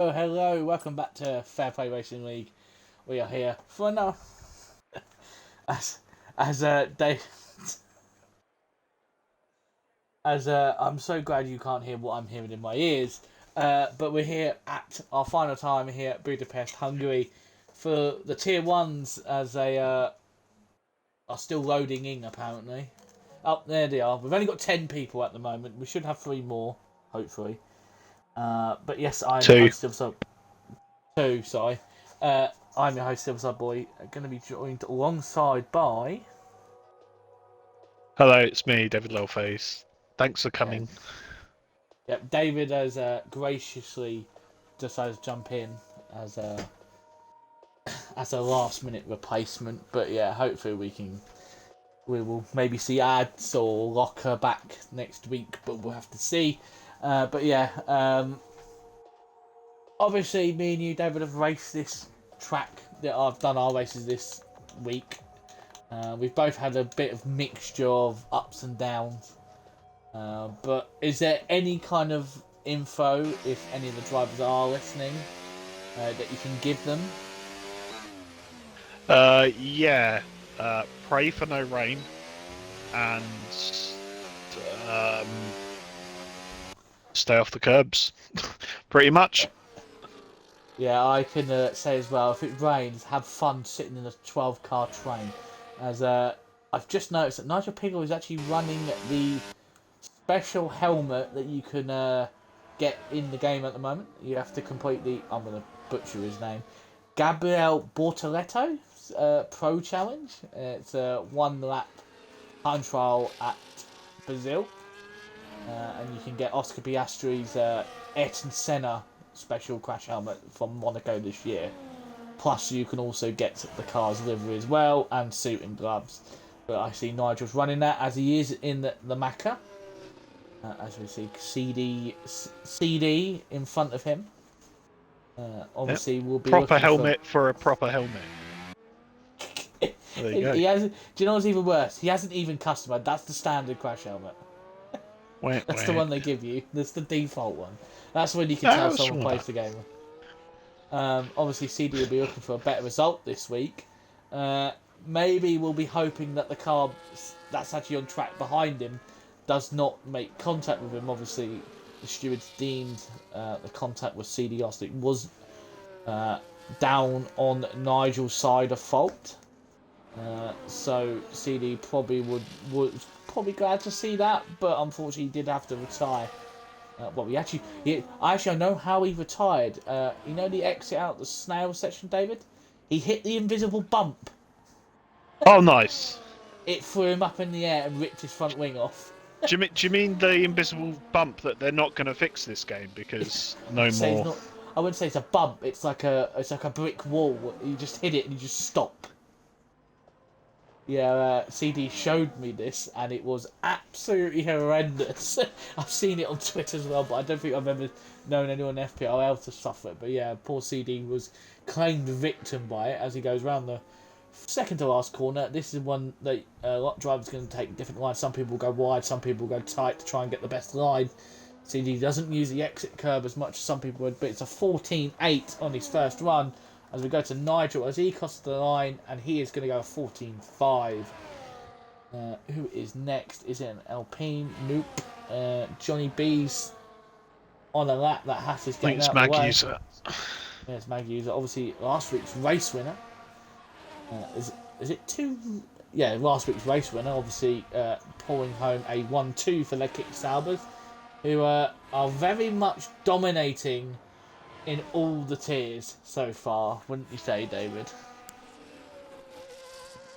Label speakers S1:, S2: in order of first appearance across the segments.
S1: Oh, hello, welcome back to Fair Play Racing League. We are here for another. Dave. I'm so glad you can't hear what I'm hearing in my ears. But we're here at our final time here at Budapest, Hungary, for the tier ones as they are still loading in apparently. Oh, there they are. We've only got 10 people at the moment. We should have 3 more, hopefully. But yes, I'm your
S2: Two.
S1: host of two, sorry. I'm your host, Silver Boy, going to be joined alongside by.
S2: Hello, it's me, David Lowface. Thanks for
S1: Yeah,
S2: coming.
S1: David has graciously decided to jump in as a last minute replacement. But yeah, hopefully we will maybe see ads or Locker back next week, but we'll have to see. But yeah, obviously me and you, David, have raced this track that I've done our races this week. We've both had a bit of mixture of ups and downs. But is there any kind of info, if any of the drivers are listening, that you can give them?
S2: Yeah. Pray for no rain, and um, stay off the curbs. Pretty much.
S1: Yeah, I can say as well, if it rains, have fun sitting in a 12-car train. As I've just noticed that Nigel Piggle is actually running the special helmet that you can get in the game at the moment. You have to complete the, I'm going to butcher his name, Gabriel Bortoletto Pro Challenge. It's a 1 lap time trial at Brazil. And you can get Oscar Piastri's Ayrton Senna special crash helmet from Monaco this year. Plus, you can also get the car's livery as well and suit and gloves. But I see Nigel's running that as he is in the Macca. As we see CD in front of him. Obviously,
S2: Yep.
S1: we'll be
S2: proper
S1: looking
S2: helmet for a proper helmet. There you go.
S1: He hasn't. Do you know what's even worse? He hasn't even customized. That's the standard crash helmet. That's the one they give you. That's the default one. That's when you can tell someone plays the game. Obviously, CD will be looking for a better result this week. Maybe we'll be hoping that the car that's actually on track behind him does not make contact with him. Obviously, the stewards deemed the contact with CD Ostic was down on Nigel's side of fault. So CD probably would probably glad to see that, but unfortunately he did have to retire. I know how he retired. You know the exit out the snail section, David? He hit the invisible bump.
S2: Oh, nice.
S1: It threw him up in the air and ripped his front wing off.
S2: Do you mean the invisible bump that they're not going to fix this game because no more?
S1: I wouldn't say it's a bump. It's like a brick wall. You just hit it and you just stop. Yeah, CD showed me this, and it was absolutely horrendous. I've seen it on Twitter as well, but I don't think I've ever known anyone in FPRL to suffer it. But yeah, poor CD was claimed victim by it as he goes around the second to last corner. This is one that a lot of drivers are going to take different lines. Some people go wide, some people go tight to try and get the best line. CD doesn't use the exit curb as much as some people would, but it's a 14.8 on his first run. As we go to Nigel, as he crosses the line, and he is going to go 14.5. Who is next? Is it an Alpine? Nope. Johnny B's on a lap that Haas is getting out of the way.
S2: User.
S1: Yes, Mag User. Obviously, last week's race winner. Is it two? Yeah, last week's race winner. Obviously, pulling home a 1-2 for their Kick Saubers, who are very much dominating in all the tiers so far, wouldn't you say, David?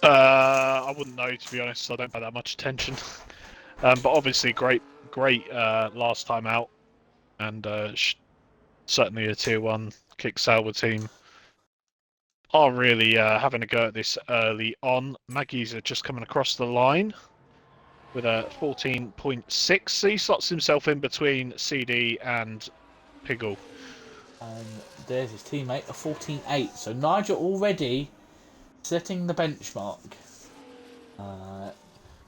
S2: I wouldn't know, to be honest. I don't pay that much attention. But obviously, great last time out, and certainly a tier 1 Kick Sauber team are really having a go at this early on. Maggie's are just coming across the line with a 14.6. So he slots himself in between CD and Piggle.
S1: And there's his teammate, a 14.8. So Nigel already setting the benchmark.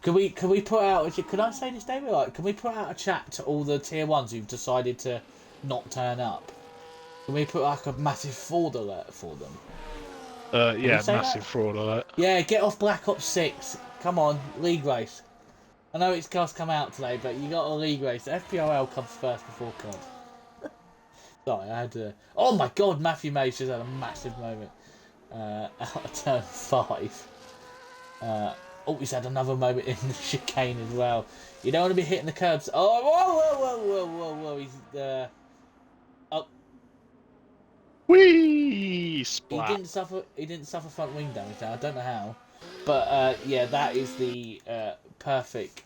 S1: Can we put out? Can I say this, David? Can we put out a chat to all the tier ones who've decided to not turn up? Can we put like a massive fraud alert for them?
S2: Yeah,
S1: say
S2: massive
S1: that?
S2: fraud alert.
S1: Yeah, get off Black Ops 6. Come on, league race. I know it's just come out today, but you got a league race. FPRL comes first before COD. Sorry, I had to... Oh my god, Matthew Mays just had a massive moment. Out of turn 5. Oh, he's had another moment in the chicane as well. You don't want to be hitting the curbs. Oh, whoa. He's... Oh,
S2: Whee!
S1: he
S2: Splat.
S1: didn't suffer. He didn't suffer front wing damage. Now I don't know how, but yeah, that is the perfect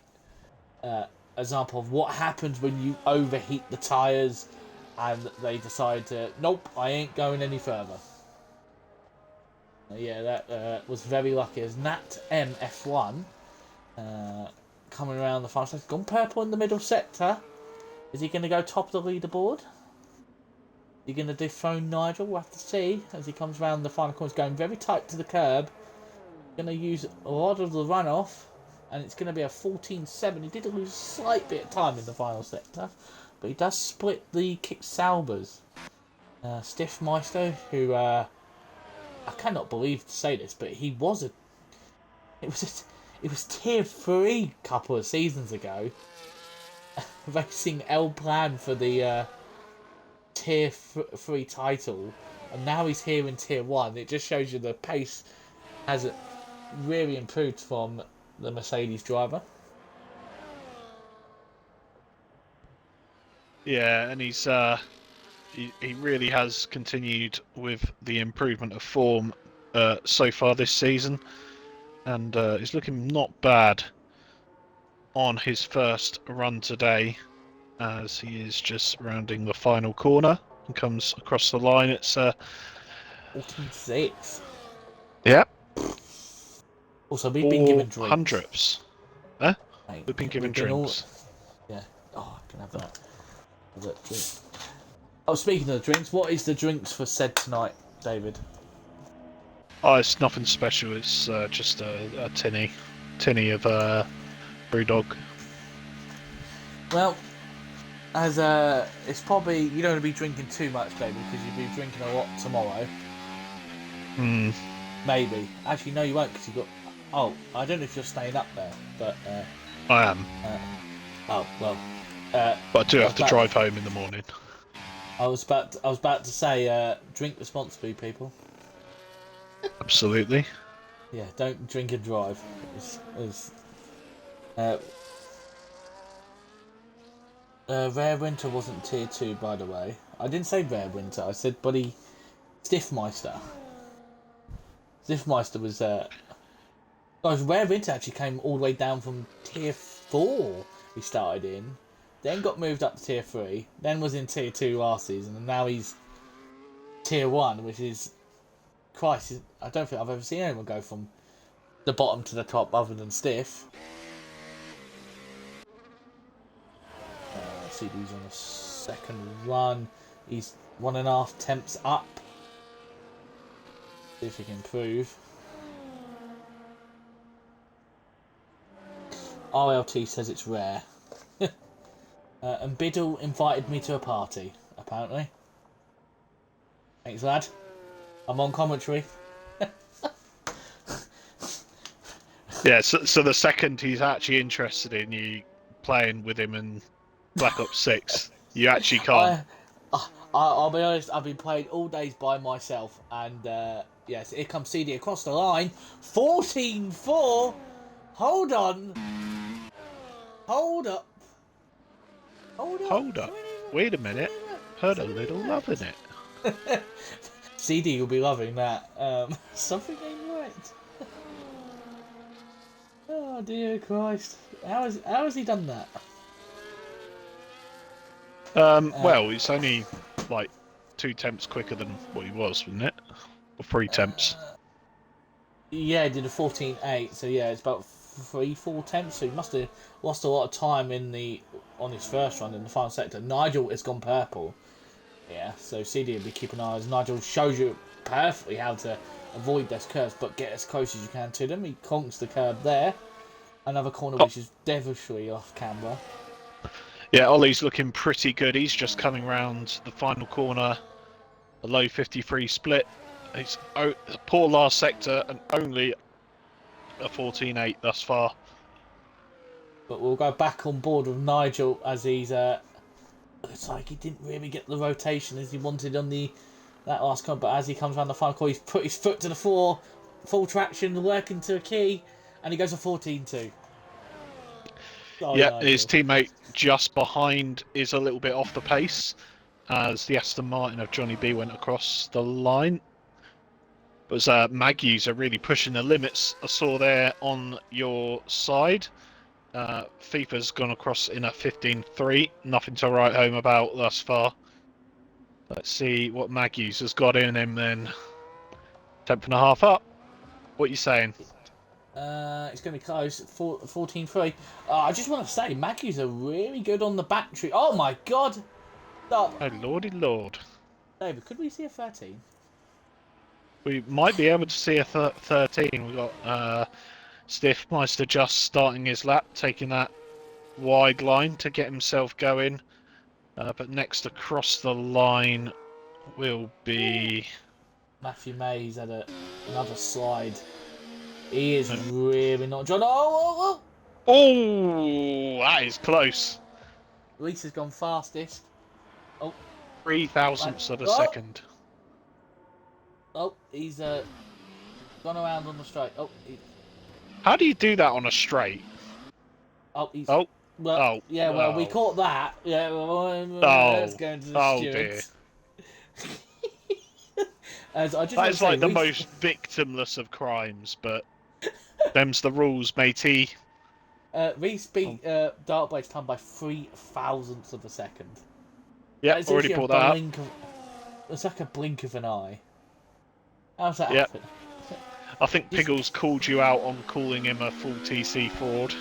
S1: example of what happens when you overheat the tires, and they decide to nope, I ain't going any further. Yeah, that was very lucky. As Nat MF1 coming around the final sector, gone purple in the middle sector. Is he going to go top of the leaderboard? You're going to dethrone Nigel? We'll have to see as he comes round the final corner. He's going very tight to the curb. Going to use a lot of the runoff. And it's going to be a 14-7. He did lose a slight bit of time in the final sector. But he does split the kick Salbers. Stiffmeister, who... I cannot believe to say this, but he was a... It was tier 3 a couple of seasons ago. Racing L Plan for the... tier 3 title, and now he's here in tier 1. It just shows you the pace has really improved from the Mercedes driver.
S2: Yeah, and he's he really has continued with the improvement of form so far this season, and he's looking not bad on his first run today, as he is just rounding the final corner and comes across the line. It's
S1: 14-6.
S2: Yep.
S1: Also, we've been given drinks.
S2: Hundredths. Huh?
S1: Mate,
S2: We've been given drinks.
S1: Yeah. Oh, I can have that. Have that drink. Oh, speaking of the drinks, what is the drinks for said tonight, David?
S2: Oh, it's nothing special. It's just a tinny of Brewdog.
S1: Well, as it's probably you don't want to be drinking too much, David, because you'll be drinking a lot tomorrow.
S2: Hmm.
S1: Maybe. Actually, no, you won't, because you got. Oh, I don't know if you're staying up there, but.
S2: I am.
S1: Oh well.
S2: But I do have to drive home in the morning.
S1: I was about to say, drink responsibly, people.
S2: Absolutely.
S1: Yeah, don't drink and drive. Rare Winter wasn't tier 2, by the way. I didn't say Rare Winter. I said Buddy Stiffmeister. Stiffmeister was guys, Rare Winter actually came all the way down from tier 4 he started in, then got moved up to tier 3, then was in tier 2 last season, and now he's tier 1, which is... Christ, I don't think I've ever seen anyone go from the bottom to the top other than Stiff. CD's on the second run. He's 1.5 temps up. See if he can improve. RLT says it's rare. And Biddle invited me to a party, apparently. Thanks, lad. I'm on commentary.
S2: Yeah, so the second he's actually interested in you playing with him in Black Ops 6, you actually can't.
S1: I'll be honest, I've been playing all days by myself, and yes, here comes CD across the line. 14-4! Hold on! Hold up!
S2: Hold up. Wait a minute. Heard a little love in it.
S1: CD will be loving that. Something ain't right. Oh dear Christ! How has he done that?
S2: Well, it's only like 2 temps quicker than what he was, wasn't it? Or 3 temps.
S1: Yeah, he did a 14-8, so yeah, it's about 3-4 temps. So he must have lost a lot of time on his first run in the final sector. Nigel has gone purple. Yeah, so CD will be keeping an eye as Nigel shows you perfectly how to avoid those curves, but get as close as you can to them. He conks the curb there. Another corner which is devilishly off camera.
S2: Yeah, Ollie's looking pretty good. He's just coming round the final corner a low 53 split. It's a poor last sector and only a 14.8 thus far.
S1: But we'll go back on board with Nigel as he's looks like he didn't really get the rotation as he wanted on that last corner. But as he comes around the final corner, he's put his foot to the floor, full traction, working to a key, and he goes for 14.2. Oh,
S2: yeah,
S1: Nigel.
S2: his teammate just behind is a little bit off the pace as the Aston Martin of Johnny B went across the line. But Magyus are really pushing the limits. I saw there on your side. FIFA's gone across in a 15.3. Nothing to write home about thus far. Let's see what Magyus has got in him then. 10th and a half up. What are you saying?
S1: It's going to be close. 14.3. I just want to say, Magyus are really good on the battery. Oh my god! Stop.
S2: Oh lordy lord.
S1: David, could we see a 13?
S2: We might be able to see a 13. We've got Stiffmeister just starting his lap, taking that wide line to get himself going. But next across the line will be...
S1: Matthew May's had another slide. He is really not... John. Oh!
S2: Oh, that is close.
S1: Lisa's gone fastest. Oh.
S2: 3,000ths of a second.
S1: Oh, he's gone around on the straight. Oh,
S2: how do you do that on a straight?
S1: Oh, he's...
S2: Oh.
S1: Well,
S2: oh.
S1: Yeah, well, we caught that. Yeah, well, let's go into the stewards.
S2: That is like the most victimless of crimes, but them's the rules, matey.
S1: Reese beat Darkblade's time by 3,000ths of a second.
S2: Yeah, already pulled that up.
S1: It's like a blink of an eye. How's that happen?
S2: I think Piggles called you out on calling him a full TC fraud.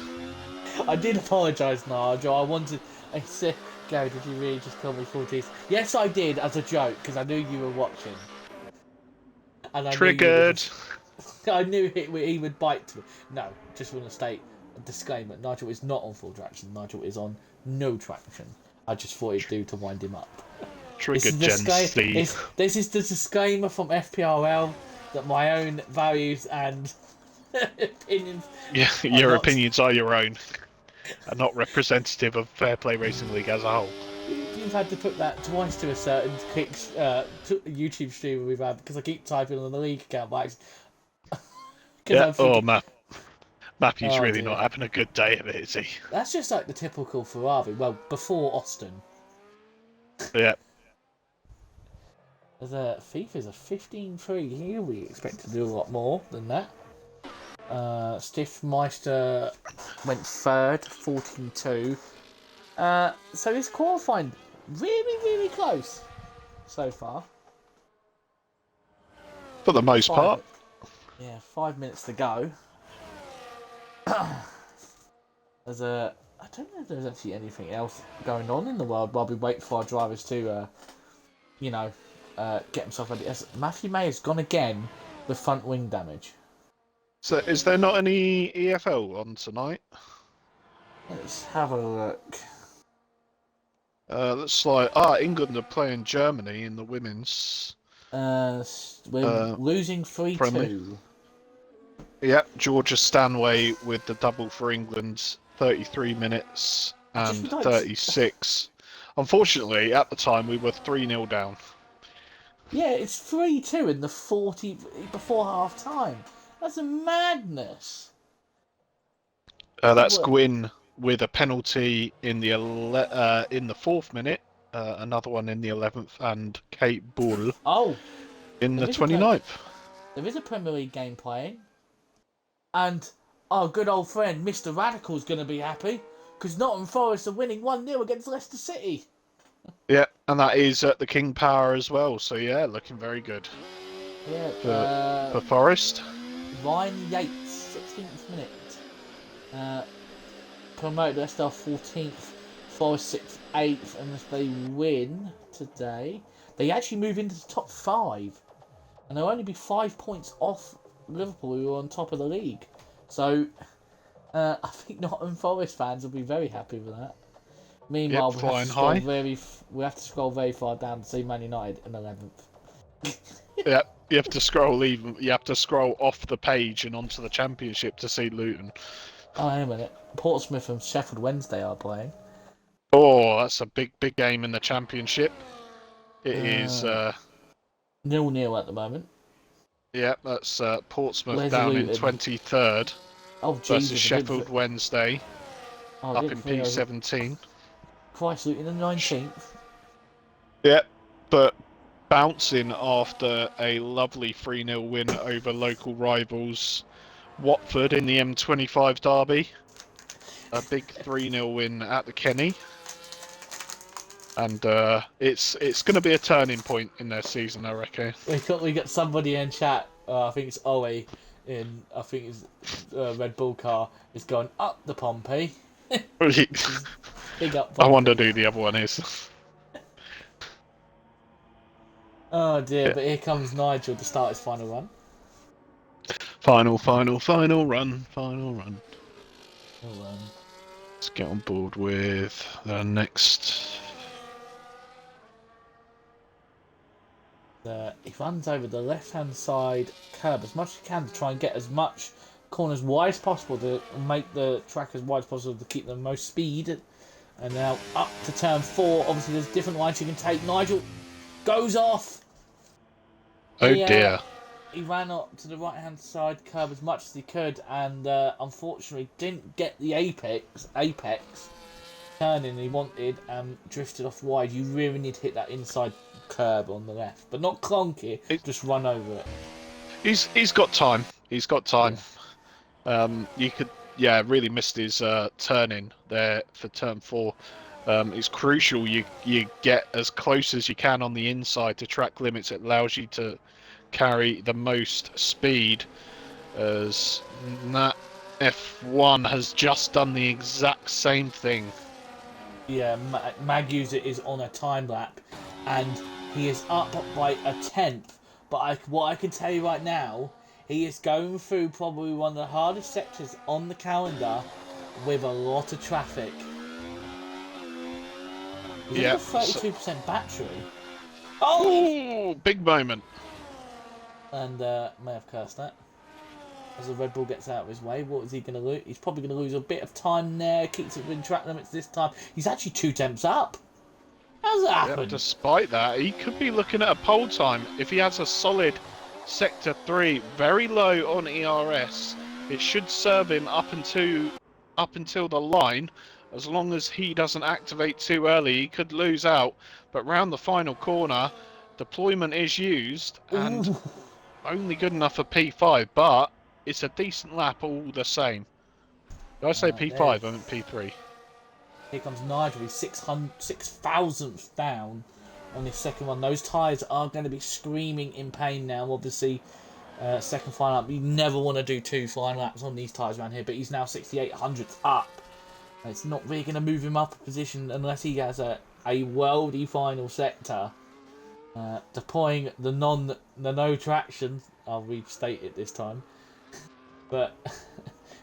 S1: I did apologise, Nigel. I said, Gary, did you really just call me full TC? Yes, I did, as a joke, because I knew you were watching. And I
S2: Triggered.
S1: I knew he would bite to it. No, just want to state a disclaimer. Nigel is not on full traction. Nigel is on no traction. I just thought it'd do to wind him up.
S2: Triggered, Gen Steve.
S1: This is the disclaimer from FPRL that my own values and opinions...
S2: Yeah, your opinions are your own. Are not representative of Fair Play Racing League as a whole.
S1: You've had to put that twice to a certain YouTube streamer we've had because I keep typing on the league account by accident.
S2: Yeah, Mappy's really not having a good day of it, is he?
S1: That's just like the typical Ferrari. Well, before Austin.
S2: Yeah.
S1: FIFA's a 15.3 here. We expect to do a lot more than that. Stiffmeister went third, 14.2. So he's qualifying really, really close so far.
S2: For the most part.
S1: Yeah, 5 minutes to go. I don't know if there's actually anything else going on in the world while we wait for our drivers to, get himself ready. Matthew May has gone again with front wing damage.
S2: So, is there not any EFL on tonight?
S1: Let's have a look.
S2: Looks like England are playing Germany in the women's.
S1: We're losing 3-2.
S2: Yeah, Georgia Stanway with the double for England, 33 minutes and 36. Unfortunately, at the time we were 3-0 down. Yeah,
S1: it's 3-2 in the 40 before half time. That's a madness.
S2: That's Gwyn with a penalty in the 4th minute, another one in the 11th, and Kate Bull in the 29th.
S1: There is a Premier League game playing, and our good old friend Mr. Radical's going to be happy because Nottingham Forest are winning 1-0 against Leicester City.
S2: Yeah, and that is at the King Power as well. So yeah, looking very good.
S1: Yeah,
S2: for Forest.
S1: Ryan Yates, 16th minute. Promoted Leicester 14th, Forest 6th, 8th, and if they win today, they actually move into the top 5, and they'll only be 5 points off Liverpool, who are on top of the league. So, I think Nottingham Forest fans will be very happy with that. Meanwhile, we have to scroll very far down to see Man United in 11th.
S2: Yeah, you have to scroll even. You have to scroll off the page and onto the championship to see Luton.
S1: Oh, hang on a minute. Portsmouth and Sheffield Wednesday are playing.
S2: Oh, that's a big game in the championship. It is.
S1: 0-0 at the moment.
S2: Yeah, that's Portsmouth
S1: Where's
S2: down in
S1: Luton?
S2: 23rd
S1: Oh,
S2: versus
S1: Jesus.
S2: Sheffield Wednesday
S1: I
S2: up
S1: didn't
S2: in
S1: think I was...
S2: P17.
S1: Christ, Luton in the 19th.
S2: Yeah, but bouncing after a lovely 3-0 win over local rivals Watford in the M25 derby. A big 3-0 win at the Kenny. And it's going to be a turning point in their season, I reckon.
S1: We got somebody in chat. I think it's Owe in. I think it's Red Bull car is going up the Pompey. Big up
S2: I
S1: Pompey.
S2: wonder who the other one is.
S1: Oh dear!
S2: Yeah.
S1: But here comes Nigel to start his final run.
S2: Final run.
S1: Oh,
S2: Let's get on board with the next.
S1: He runs over the left-hand side curb as much as he can to try and get as much corners wide as possible to make the track as wide as possible to keep the most speed. And now up to turn 4. Obviously, there's different lines you can take. Nigel goes off.
S2: Oh dear.
S1: He ran up to the right-hand side curb as much as he could, and unfortunately didn't get the apex turning he wanted, and drifted off wide. You really need to hit that inside curb on the left, but not clonky. Just run over it.
S2: He's got time. He's got time.
S1: Yeah.
S2: You could, really missed his turning there for turn 4. It's crucial you get as close as you can on the inside to track limits. It allows you to carry the most speed, as that F1 has just done the exact same thing.
S1: Yeah, Mag User is on a time lap, and he is up by a tenth. But what I can tell you right now, he is going through probably one of the hardest sectors on the calendar with a lot of traffic. He's got a 32% battery.
S2: Oh, big moment.
S1: And may have cursed that. As the Red Bull gets out of his way, what is he going to lose? He's probably going to lose a bit of time there. Keeps it within track limits this time. He's actually 2 tenths up. How's that happen?
S2: Despite that, he could be looking at a pole time if he has a solid Sector 3, very low on ERS. It should serve him up until the line. As long as he doesn't activate too early, he could lose out. But round the final corner, deployment is used and only good enough for P5, but it's a decent lap all the same. Did I say P5? I meant P3.
S1: Here comes Nigel. He's 6,000th down on his second one. Those tyres are going to be screaming in pain now. Obviously, second final lap. You never want to do 2 final laps on these tyres around here, but he's now 6,800th up. It's not really going to move him up a position unless he has a worldy final sector. Deploying the no traction. I'll restate it this time. But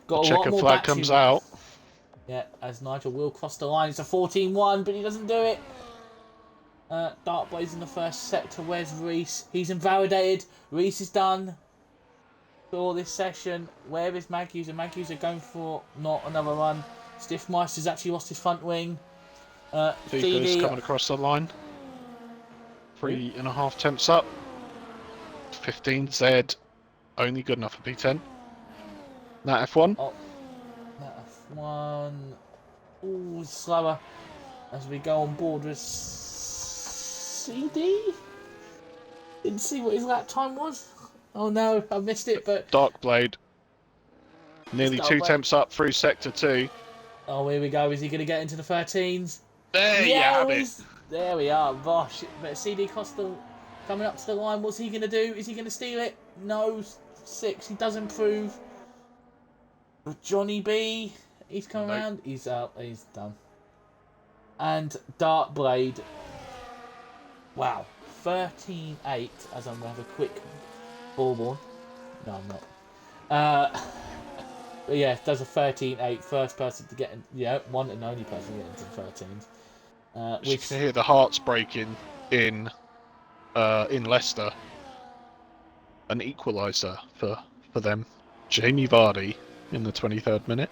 S1: got a lot more
S2: flag comes out.
S1: Yeah, as Nigel will cross the line. It's a 14-1, but he doesn't do it. Dark Blaze in the first sector. Where's Reese? He's invalidated. Reese is done for this session. Where is Mag User? Mag User going for not another run. Stiffmeister's actually lost his front wing.
S2: Vigo's coming across the line. 3.5 tenths up. 15Z. Only good enough for P10. That F1.
S1: Oh, that F1. Ooh, slower. As we go on board with CD. Didn't see what his lap time was. Oh no, I missed it. But
S2: Dark Blade. Nearly 2 tenths up through sector 2.
S1: Oh, here we go. Is he going to get into the 13s?
S2: There you have it.
S1: There we are. Bosh. But CD Costa coming up to the line. What's he going to do? Is he going to steal it? No. 6. He does improve. But Johnny B. He's coming around. He's out. He's done. And Dark Blade. Wow. 13-8. As I'm going to have a quick ball. No, I'm not. But yeah, does a 13-8, first person to get in, one and only person to get into the 13s.
S2: You can hear the hearts breaking in Leicester an equaliser for them. Jamie Vardy in the 23rd minute.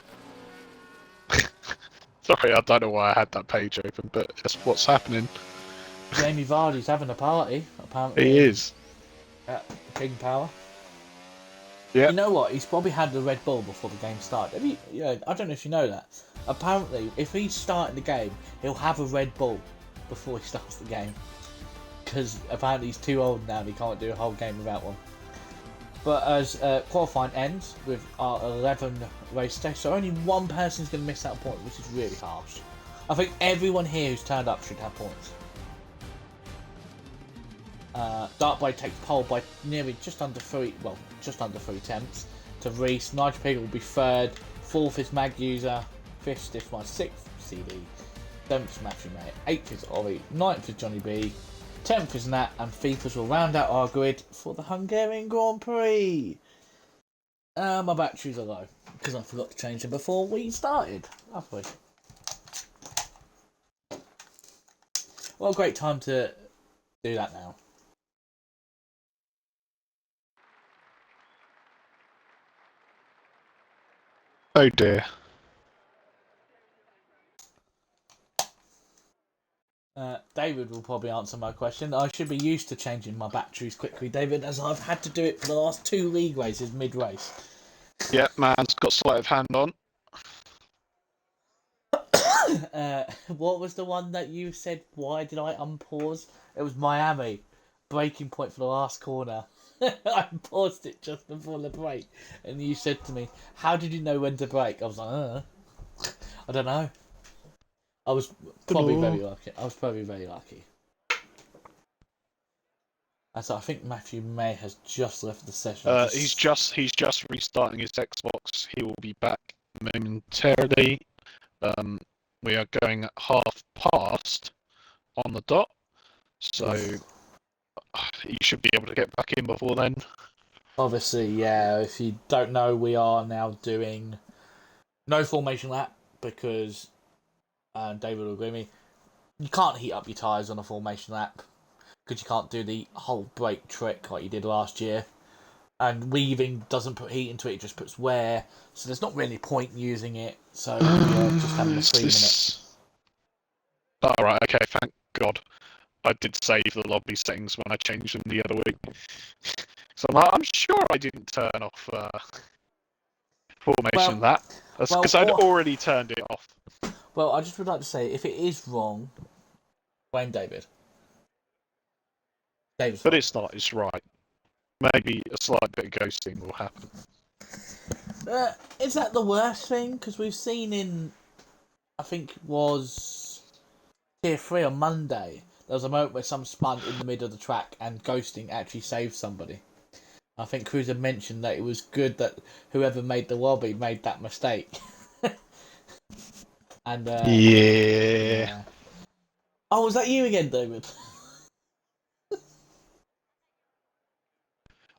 S2: Sorry, I don't know why I had that page open, but that's what's happening.
S1: Jamie Vardy's having a party, apparently.
S2: He is.
S1: At King Power.
S2: Yeah.
S1: You know what? He's probably had the Red Bull before the game started. I don't know if you know that. Apparently, if he's starting the game, he'll have a Red Bull before he starts the game. Because apparently he's too old now and he can't do a whole game without one. But as qualifying ends with our 11 race day, so only one person's going to miss out a point, which is really harsh. I think everyone here who's turned up should have points. Darkblade takes pole by nearly just under 3 tenths to Reese. Nigel Piggle will be third. Fourth is Mag User. Fifth is my sixth CD. Seventh is Matthew May. Eighth is Ori. Ninth is Johnny B. 10th is Nat, and Feefers will round out our grid for the Hungarian Grand Prix. My batteries are low because I forgot to change them before we started. Halfway. What a great time to do that now.
S2: Oh dear.
S1: David will probably answer my question. I should be used to changing my batteries quickly, David, as I've had to do it for the last 2 league races mid-race.
S2: Yeah, man's got sleight of hand on.
S1: What was the one that you said, why did I unpause? It was Miami. Braking point for the last corner. I paused it just before the break. And you said to me, how did you know when to brake? I was like, I don't know. I was probably very lucky. So I think Matthew May has just left the session.
S2: He's just restarting his Xbox. He will be back momentarily. We are going at 1/2 on the dot, so you should be able to get back in before then.
S1: Obviously, yeah. If you don't know, we are now doing no formation lap because David will agree with me. You can't heat up your tyres on a formation lap because you can't do the whole brake trick like you did last year. And weaving doesn't put heat into it; it just puts wear. So there's not really point in using it. So we are just having a 3 minute.
S2: Oh, right, okay, thank God. I did save the lobby settings when I changed them the other week. So I'm sure I didn't turn off formation lap. That's because I'd already turned it off.
S1: Well, I just would like to say, if it is wrong, blame David.
S2: But it's not, it's right. Maybe a slight bit of ghosting will happen.
S1: Is that the worst thing? Because we've seen in, I think it was Tier 3 on Monday, there was a moment where some spun in the middle of the track and ghosting actually saved somebody. I think Cruiser mentioned that it was good that whoever made the lobby made that mistake. And
S2: yeah.
S1: Oh, was that you again, David?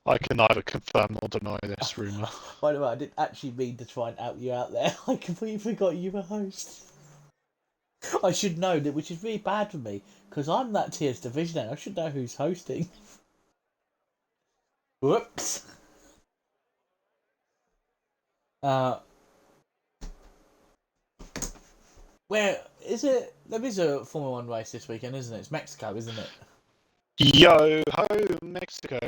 S2: I can neither confirm nor deny this rumour.
S1: By the way, I didn't actually mean to try and out you out there. I completely forgot you were host. I should know that, which is really bad for me, because I'm that tier's division and I should know who's hosting. Whoops. Where is it? There is a Formula 1 race this weekend, isn't it? It's Mexico, isn't it?
S2: Yo ho, Mexico.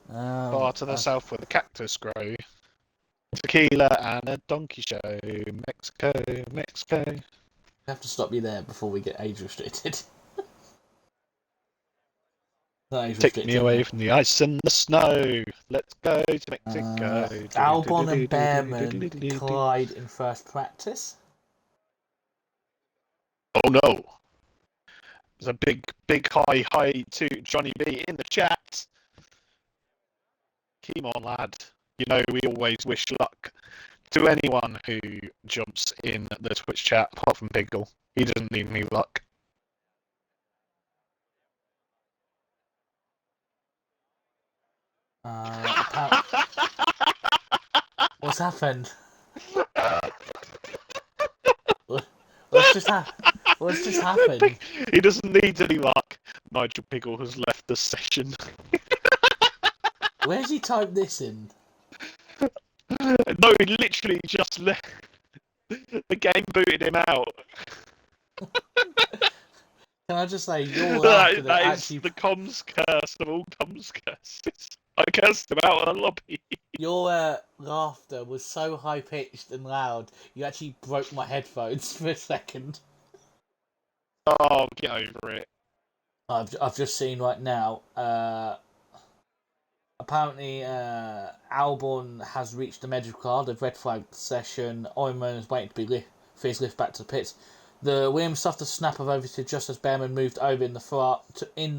S2: Far to the south where the cactus grow. Tequila and a donkey show. Mexico, Mexico.
S1: I have to stop you there before we get age restricted.
S2: Take me away from the ice and the snow. Let's go to Mexico.
S1: Albon and Behrman collide in first practice.
S2: Oh no. There's a big hi to Johnny B in the chat. Keep on, lad. You know we always wish luck to anyone who jumps in the Twitch chat, apart from Piggle. He doesn't need any luck.
S1: What's happened? What's just happened?
S2: He doesn't need any luck. Nigel Piggle has left the session.
S1: Where's he typed this in?
S2: No, he literally just left. The game booted him out.
S1: Can I just say, your laughter
S2: that is
S1: actually...
S2: the comms curse of all comms curses. I cursed him out of the lobby.
S1: Your laughter was so high-pitched and loud, you actually broke my headphones for a second.
S2: Oh, get over it.
S1: I've just seen right now, apparently Albon has reached the medical card, a red flag session, Oiman is waiting to be for his lift back to the pits. The Williams suffered a snap of oversteer just as Behrman moved over in the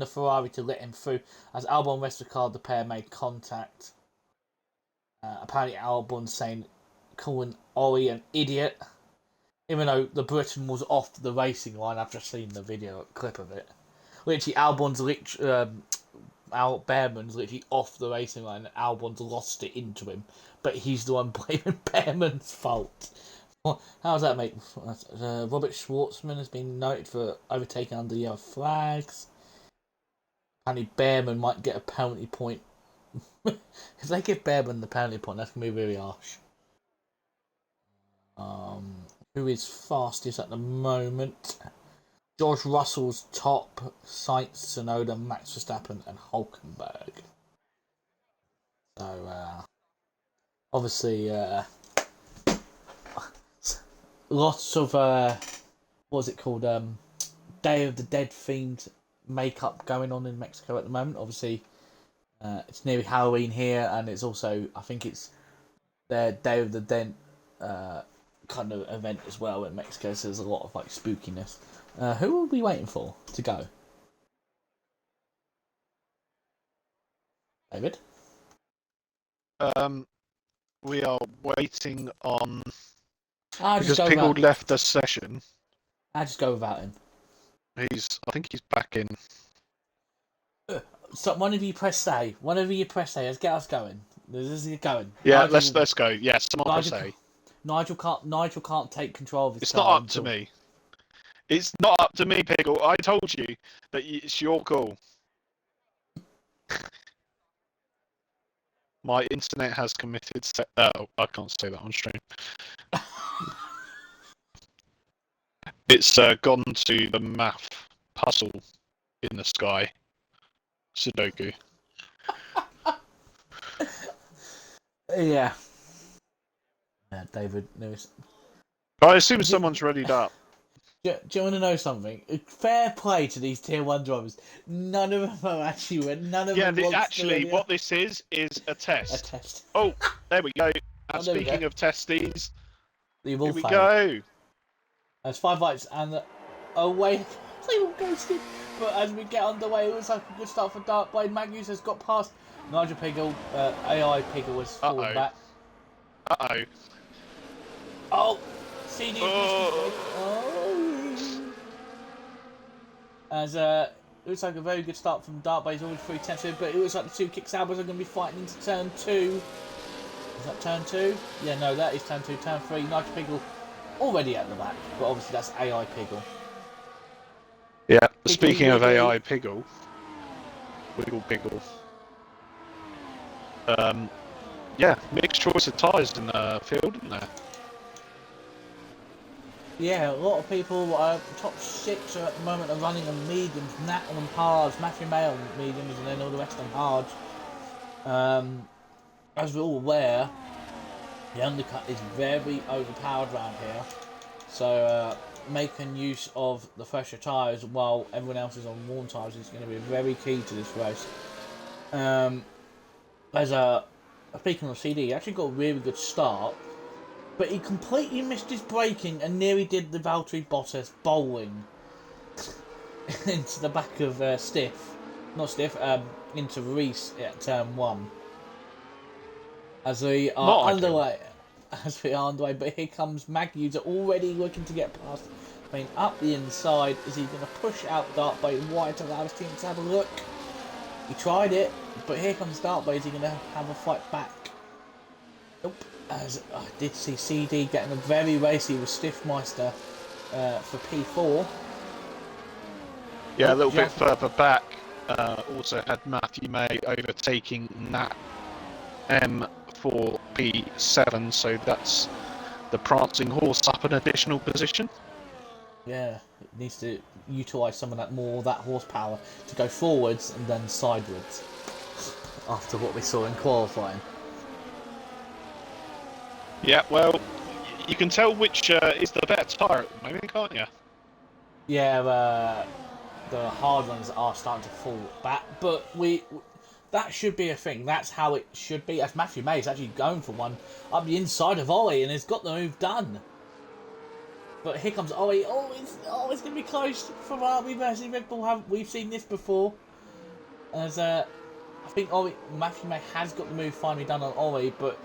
S1: Ferrari to let him through. As Albon rested the car, the pair made contact. Apparently Albon saying, calling Ori an idiot. Even though the Briton was off the racing line, I've just seen the video clip of it. Literally, Behrman's literally off the racing line and Albon's lost it into him. But he's the one blaming Behrman's fault. How does that make... Robert Schwartzman has been noted for overtaking under yellow flags. Apparently Behrman might get a penalty point. If they give Behrman the penalty point, that's going to be really harsh. Who is fastest at the moment? George Russell's top, Sainz, Tsunoda, Max Verstappen and Hulkenberg. So, obviously, lots of, what's it called, Day of the Dead themed makeup going on in Mexico at the moment. Obviously, it's nearly Halloween here, and it's also, I think it's their Day of the Dead kind of event as well in Mexico, so there's a lot of like spookiness. Who are we waiting for to go? David?
S2: We are waiting on...
S1: I'll
S2: because Piggle left the session.
S1: I'll just go without him.
S2: I think he's back in.
S1: So one of you press A. One of you press A. Let's get us going. This is going.
S2: Yeah,
S1: Nigel,
S2: let's go. Yeah, someone press A.
S1: Nigel can't take control of his
S2: It's
S1: car.
S2: not up to me. It's not up to me, Piggle. I told you that it's your call. My internet has committed... Oh, I can't say that on stream. It's gone to the math puzzle in the sky. Sudoku.
S1: Yeah. David Lewis.
S2: I assume someone's readied up.
S1: Do you want to know something? Fair play to these tier 1 drivers. None of them are actually... None of them
S2: actually, what this is a test.
S1: A test.
S2: Oh, there we go.
S1: Oh,
S2: Speaking of testes,
S1: here
S2: we go.
S1: There's 5 lights and away. They all ghosted. But as we get underway, it looks like a good start for Dark Blade. Magnus has got past Nigel Piggle. AI Piggle has fallen back.
S2: Uh-oh.
S1: Oh! CD. Oh. As looks like a very good start from Dark Blade, already 3 tenths, but it looks like the 2 Kick Saubers are going to be fighting into turn 2. Is that turn 2? Yeah, no, that is turn 2. Turn 3, Nigel Piggle already at the back, but obviously that's AI Piggle.
S2: Yeah, speaking of AI Piggle, Wiggle. Yeah, mixed choice of tyres in the field, isn't there?
S1: Yeah, a lot of people, top 6 at the moment are running on mediums, Nat on hards, Matthew May on mediums, and then all the rest on hards. As we're all aware, the undercut is very overpowered around here, so making use of the fresher tyres while everyone else is on worn tyres is going to be very key to this race. Speaking of CD, he actually got a really good start, but he completely missed his braking and nearly did the Valtteri Bottas bowling into the back of into Reese at turn 1. As we are underway, but here comes Magnus already looking to get past. I mean, up the inside, is he going to push out Dark Blade wide to allow his team to have a look? He tried it, but here comes Dark Blade. Is he going to have a fight back? Nope. As I did see CD getting a very racy with Stiffmeister for P4.
S2: Yeah, a little bit further back. also had Matthew May overtaking Nat M for P7, so that's the prancing horse up an additional position.
S1: Yeah, it needs to utilise some of that horsepower to go forwards and then sideways after what we saw in qualifying.
S2: Yeah, well, you can tell which is the better tyre at the moment, can't you?
S1: Yeah, the hard ones are starting to fall back, but that should be a thing. That's how it should be. As Matthew May is actually going for one up the inside of Ollie and has got the move done. But here comes Ollie. It's going to be close from Ferrari versus Red Bull. We've seen this before. As I think Matthew May has got the move finally done on Ollie, but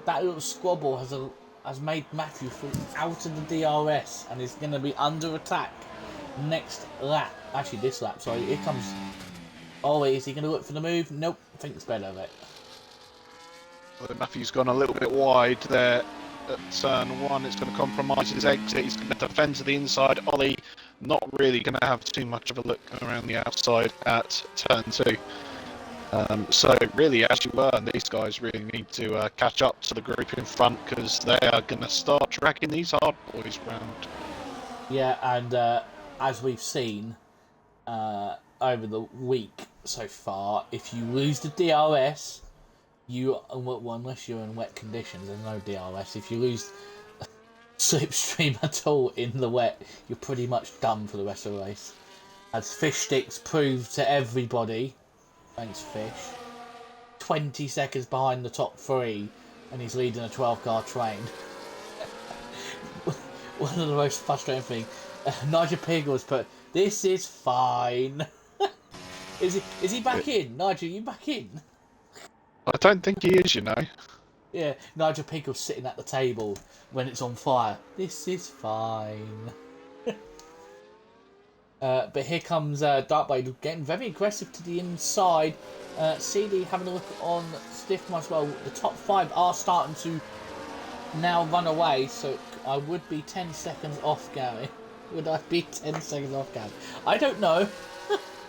S1: that little squabble has made Matthew fall out of the DRS and is going to be under attack next lap. Actually, this lap. Sorry. Here comes Ollie. Is he going to look for the move? Nope. Thinks better of it.
S2: Well, Matthew's gone a little bit wide there. At turn 1, it's going to compromise his exit. He's going to defend to the inside. Ollie not really going to have too much of a look around the outside at turn 2. So really, as you learn, these guys really need to catch up to the group in front because they are going to start dragging these hard boys round.
S1: Yeah, and as we've seen over the week so far, if you lose the DRS, unless you're in wet conditions, there's no DRS. If you lose slipstream at all in the wet, you're pretty much done for the rest of the race. As Fish Sticks proved to everybody, thanks Fish, 20 seconds behind the top 3, and he's leading a 12-car train. One of the most frustrating things, Nigel Piggles put, "This is fine." Is he back in? Nigel, you back in?
S2: I don't think he is, you know.
S1: Yeah, Nigel Piggles sitting at the table when it's on fire. This is fine. But here comes Darkblade getting very aggressive to the inside. CD having a look on Stiffman as well. The top 5 are starting to now run away, so I would be 10 seconds off, Gary. Would I be 10 seconds off, Gary? I don't know.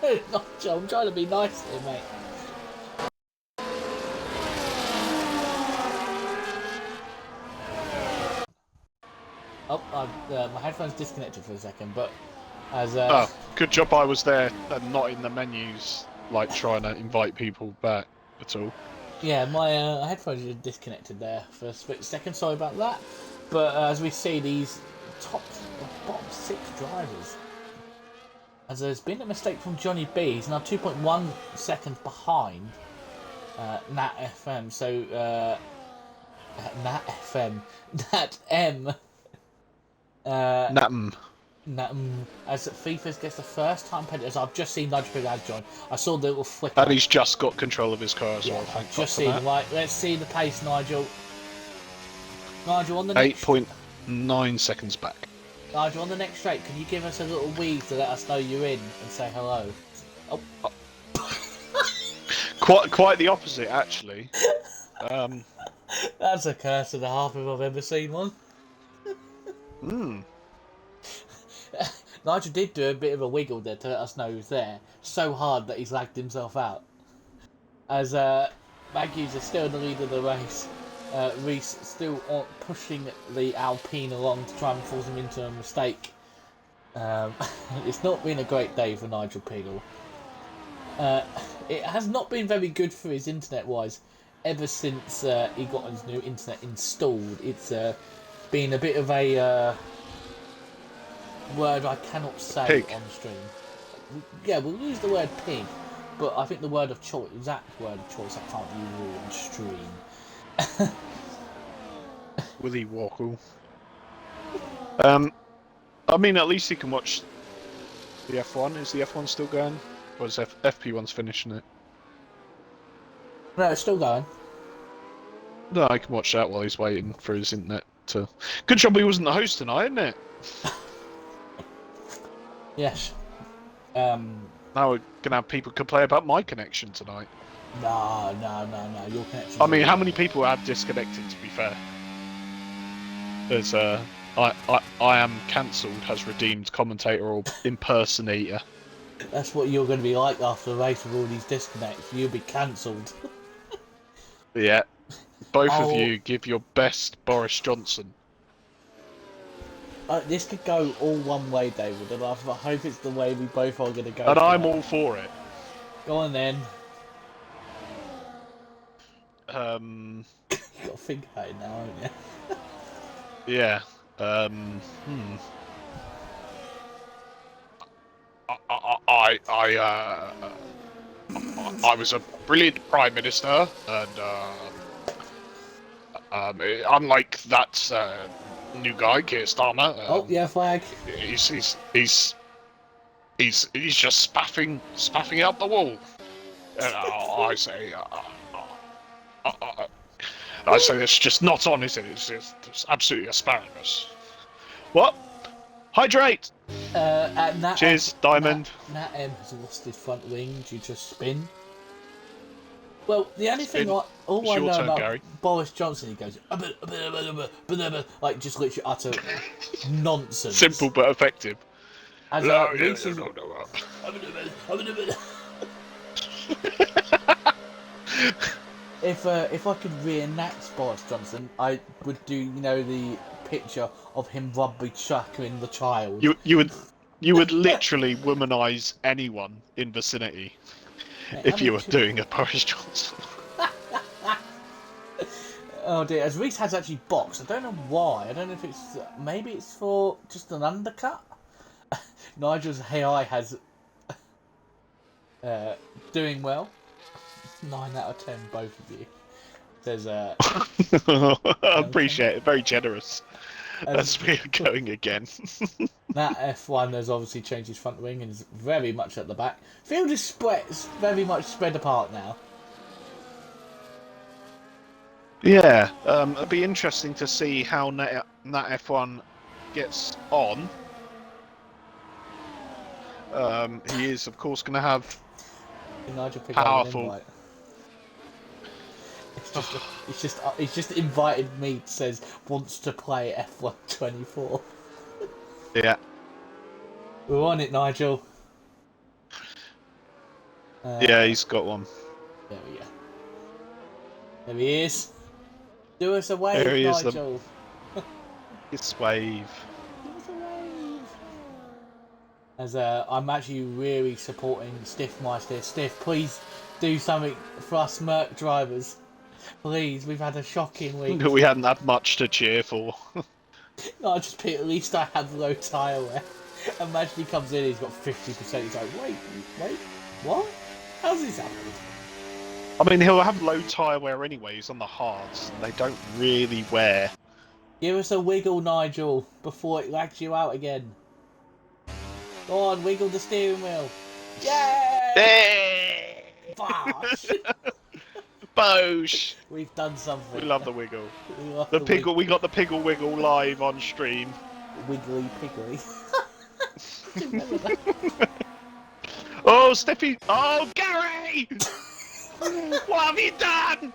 S1: I'm trying to be nice here, mate. Oh, my headphones disconnected for a second, but as
S2: good job I was there and not in the menus, like trying to invite people back at all.
S1: Yeah, my headphones are disconnected there for a split second. Sorry about that. But as we see, these bottom 6 drivers, as there's been a mistake from Johnny B. He's now 2.1 seconds behind Nat FM. So Nat FM, Nat M. As FIFA gets the first time penalty, as I've just seen Nigel Piggles has joined. I saw the little flicker.
S2: And he's just got control of his car as well.
S1: I've just seen. Right, let's see the pace, Nigel. Nigel on the next
S2: 8.9 seconds back.
S1: Nigel on the next straight. Can you give us a little wave to let us know you're in and say hello? Oh.
S2: Quite the opposite, actually.
S1: That's a curse and a half if I've ever seen one. Nigel did do a bit of a wiggle there to let us know he was there. So hard that he's lagged himself out. As Matthews is still in the lead of the race. Reese still pushing the Alpine along to try and force him into a mistake. It's not been a great day for Nigel Piggles. It has not been very good for his internet-wise ever since he got his new internet installed. It's been a bit of a word I cannot say
S2: pig.
S1: On stream. Yeah, we'll use the word pig, but I think the word of choice, exact word of choice, I can't use on stream.
S2: Willy Wackle. I mean, at least you can watch the F1. Is the F1 still going? Or is FP1's finishing it?
S1: No, it's still going.
S2: No, I can watch that while he's waiting for his internet to... Good job he wasn't the host tonight, isn't it?
S1: Yes.
S2: Now we're going to have people complain about my connection tonight.
S1: No. Your connection.
S2: I mean, how many people have disconnected, to be fair? There's I am cancelled has redeemed commentator or impersonator.
S1: That's what you're going to be like after a race with all these disconnects. You'll be cancelled.
S2: Yeah. Both of
S1: Oh,
S2: you give your best Boris Johnson.
S1: this could go all one way, David, and I hope it's the way we both are going to go.
S2: And I'm
S1: tonight.
S2: all for it.
S1: Go on then.
S2: You
S1: You got to think about it now, haven't you?
S2: yeah. I was a brilliant prime minister, and unlike that new guy, Keir Starmer.
S1: Oh yeah, flag.
S2: He's just spaffing out the wall. And I say it's just not on, is it? It's absolutely asparagus. What? Hydrate! Cheers, Diamond.
S1: Nat M has lost his front wing due to a spin. Well, the only thing all I know
S2: turn,
S1: about
S2: Gary.
S1: Boris Johnson, he goes like just literally utter nonsense.
S2: Simple but effective.
S1: As Reese is... If I could reenact Boris Johnson, I would do the picture of him rugby chuckling the child.
S2: You would literally womanize anyone in vicinity if you were doing a Boris Johnson.
S1: Oh dear, as Reese has actually boxed. I don't know why. I don't know if it's maybe it's for just an undercut. Nigel's AI has doing well. 9 out of 10, both of you. There's
S2: I appreciate it. Very generous. As we are going again.
S1: That F1 has obviously changed his front wing and is very much at the back. Field is very much spread apart now.
S2: Yeah, it'll be interesting to see how Nat F1 gets on. He is, of course, going to have powerful.
S1: He's just invited me. Says wants to play F1 24.
S2: Yeah.
S1: We're on it, Nigel.
S2: Yeah, he's got one.
S1: There we go. There he is. Do us a wave,
S2: there he
S1: Nigel.
S2: It's wave.
S1: Do us a wave. As I'm actually really supporting Stiffmeister. Stiff, please do something for us Merc drivers. Please, we've had a shocking week.
S2: We hadn't had much to cheer for.
S1: No, at least I have low tyre wear. Imagine he comes in, he's got 50%. He's like, wait, what? How's this happened?
S2: I mean, he'll have low tyre wear anyway. He's on the hards, and they don't really wear.
S1: Give us a wiggle, Nigel, before it lags you out again. Go on, wiggle the steering wheel. Yay!
S2: Hey!
S1: Bosh!
S2: Bosh!
S1: We've done something.
S2: We love the wiggle.
S1: We
S2: got the Piggle Wiggle live on stream.
S1: Wiggly piggly.
S2: Oh, Steffi! Oh, Gary! What have you done?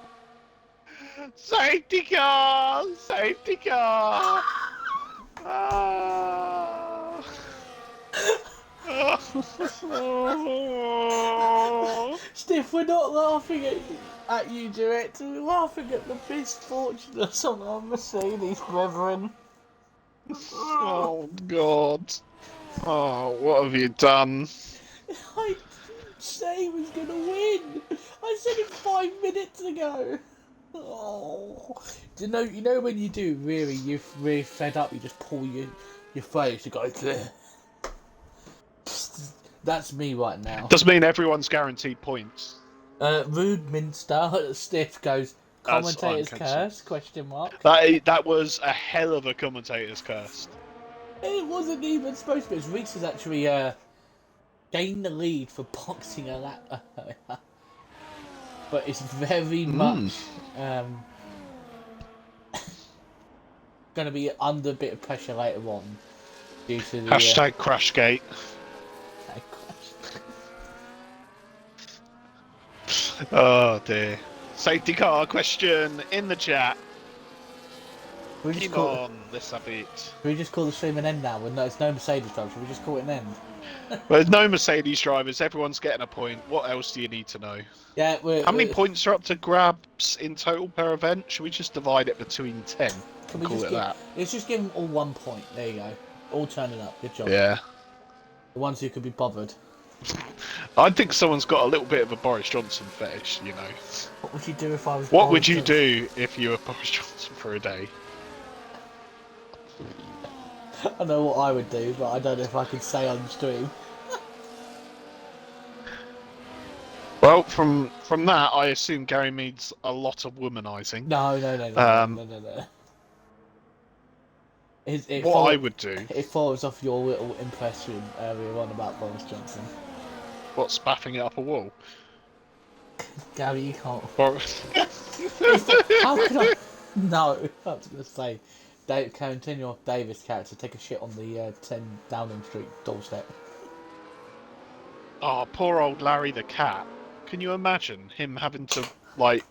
S2: Safety car! Safety car! Oh. Oh.
S1: Stiff, we're not laughing at you, Director. We're laughing at the misfortunates on our Mercedes, brethren.
S2: Oh, God. Oh, what have you done?
S1: I didn't say he was going to win. I said it 5 minutes ago. Oh. You know when you do you're really fed up, you just pull your face to go there. That's me right now.
S2: Does mean everyone's guaranteed points.
S1: Rude Minster Stiff goes, commentator's curse, question mark.
S2: That was a hell of a commentator's curse.
S1: It wasn't even supposed to be. Reese has actually gained the lead for boxing a lap. But it's very much going to be under a bit of pressure later on due to the
S2: hashtag Crashgate. Oh dear. Safety car question in the chat.
S1: we just
S2: Come
S1: call
S2: on, let's have it.
S1: should we just call the stream an end now? Well, no, it's no Mercedes drive. Should we just call it an end?
S2: Well, there's no Mercedes drivers. Everyone's getting a point. What else do you need to know?
S1: Yeah,
S2: How many points are up to grabs in total per event? Should we just divide it between 10
S1: Can
S2: and
S1: we
S2: call
S1: just
S2: it
S1: give?
S2: that?
S1: Let's just give them all 1 point. There you go. All turning up. Good job.
S2: Yeah.
S1: The ones who could be bothered.
S2: I think someone's got a little bit of a Boris Johnson fetish, you know.
S1: What would you do if I was?
S2: What
S1: Boris
S2: would you
S1: Johnson?
S2: do if you were Boris Johnson for a day?
S1: I know what I would do, but I don't know if I could say on stream.
S2: Well, from that, I assume Gary means a lot of womanising.
S1: No. No.
S2: What I would do...
S1: It follows off your little impression earlier on about Boris Johnson.
S2: What, spaffing it up a wall?
S1: Gary, you can't.
S2: Boris...
S1: How could I? No, I was going to say, continue off Davis' character, take a shit on the 10 Downing Street doorstep.
S2: Oh, poor old Larry the cat. Can you imagine him having to, like,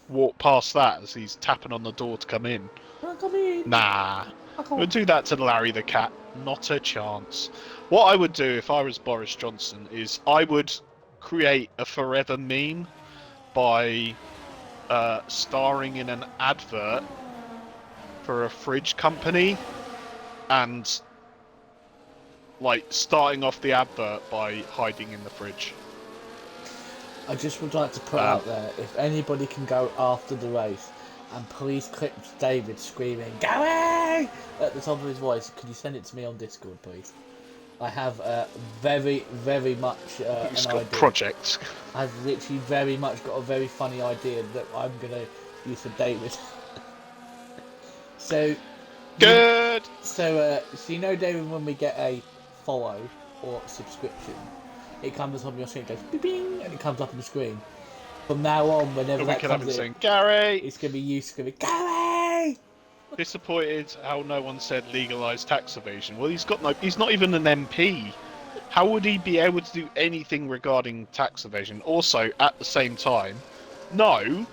S2: walk past that as he's tapping on the door to come in?
S1: Come in.
S2: Nah. We'll do that to Larry the cat. Not a chance. What I would do if I was Boris Johnson is I would create a forever meme by starring in an advert for a fridge company and like starting off the advert by hiding in the fridge.
S1: I just would like to put out there, if anybody can go after the race and please clip David screaming "Gary!" at the top of his voice, could you send it to me on Discord, please? I have very much
S2: He's
S1: an
S2: got
S1: idea.
S2: projects.
S1: I've literally very much got a very funny idea that I'm gonna use for David. So
S2: Good.
S1: So you know, David, when we get a follow or subscription, it comes up on your screen, it goes beep, bing, and it comes up on the screen. From now on, whenever
S2: We
S1: that
S2: could have
S1: comes
S2: him
S1: in,
S2: saying, Gary!
S1: it's gonna be you screaming "Gary!"
S2: Disappointed how no one said legalise tax evasion. Well, he's not even an MP. How would he be able to do anything regarding tax evasion? Also, at the same time, no,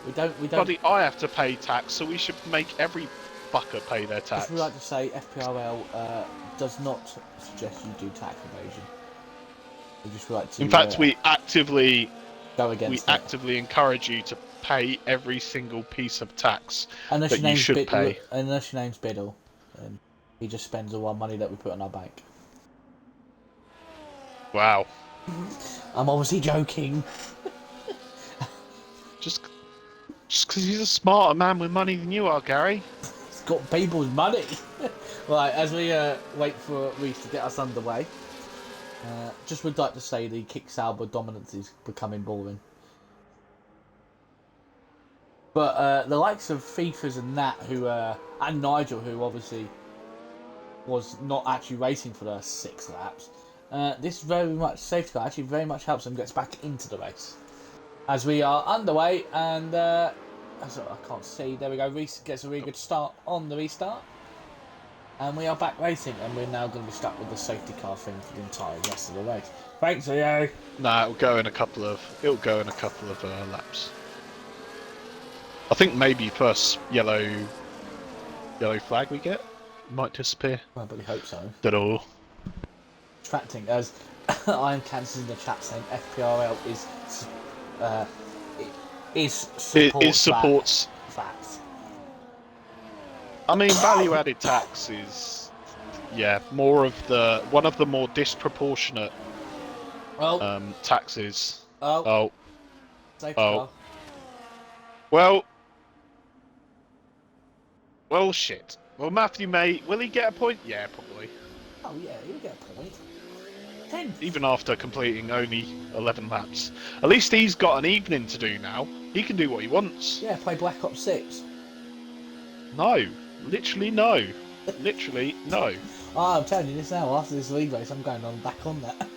S1: We don't.
S2: bloody I have to pay tax, so we should make every fucker pay their tax.
S1: As we like to say, FPRL does not suggest you do tax evasion. We just like to.
S2: In fact, we actively
S1: go against.
S2: actively encourage you to pay every single piece of tax
S1: unless
S2: that you should pay.
S1: Unless your name's Biddle, and he just spends all our money that we put in our bank.
S2: Wow.
S1: I'm obviously joking.
S2: Just because he's a smarter man with money than you are, Gary.
S1: He's got people's money. Right, as we wait for Reese to get us underway, just would like to say the Kick Sauber dominance is becoming boring. But the likes of FIFAs and that, and Nigel, who obviously was not actually racing for the 6 laps, this very much safety car actually very much helps them get back into the race. As we are underway, and I can't see, there we go, Reese gets a really good start on the restart. And we are back racing, and we're now going to be stuck with the safety car thing for the entire rest of the race. Thanks, Leo.
S2: Nah, it'll go in a couple of laps. I think maybe first yellow flag we get might disappear.
S1: I really hope so.
S2: At all.
S1: Tracting, as I am cancelling the chat saying FPRL supports facts.
S2: I mean, value-added tax is, more of one of the more disproportionate taxes.
S1: Safety car.
S2: Well, shit. Well, Matthew May, will he get a point? Yeah, probably.
S1: Oh yeah, he'll get a point. 10.
S2: Even after completing only 11 laps. At least he's got an evening to do now. He can do what he wants.
S1: Yeah, play Black Ops 6.
S2: No. Literally no. Literally no.
S1: Oh, I'm telling you this now, after this league race, I'm going on back on that.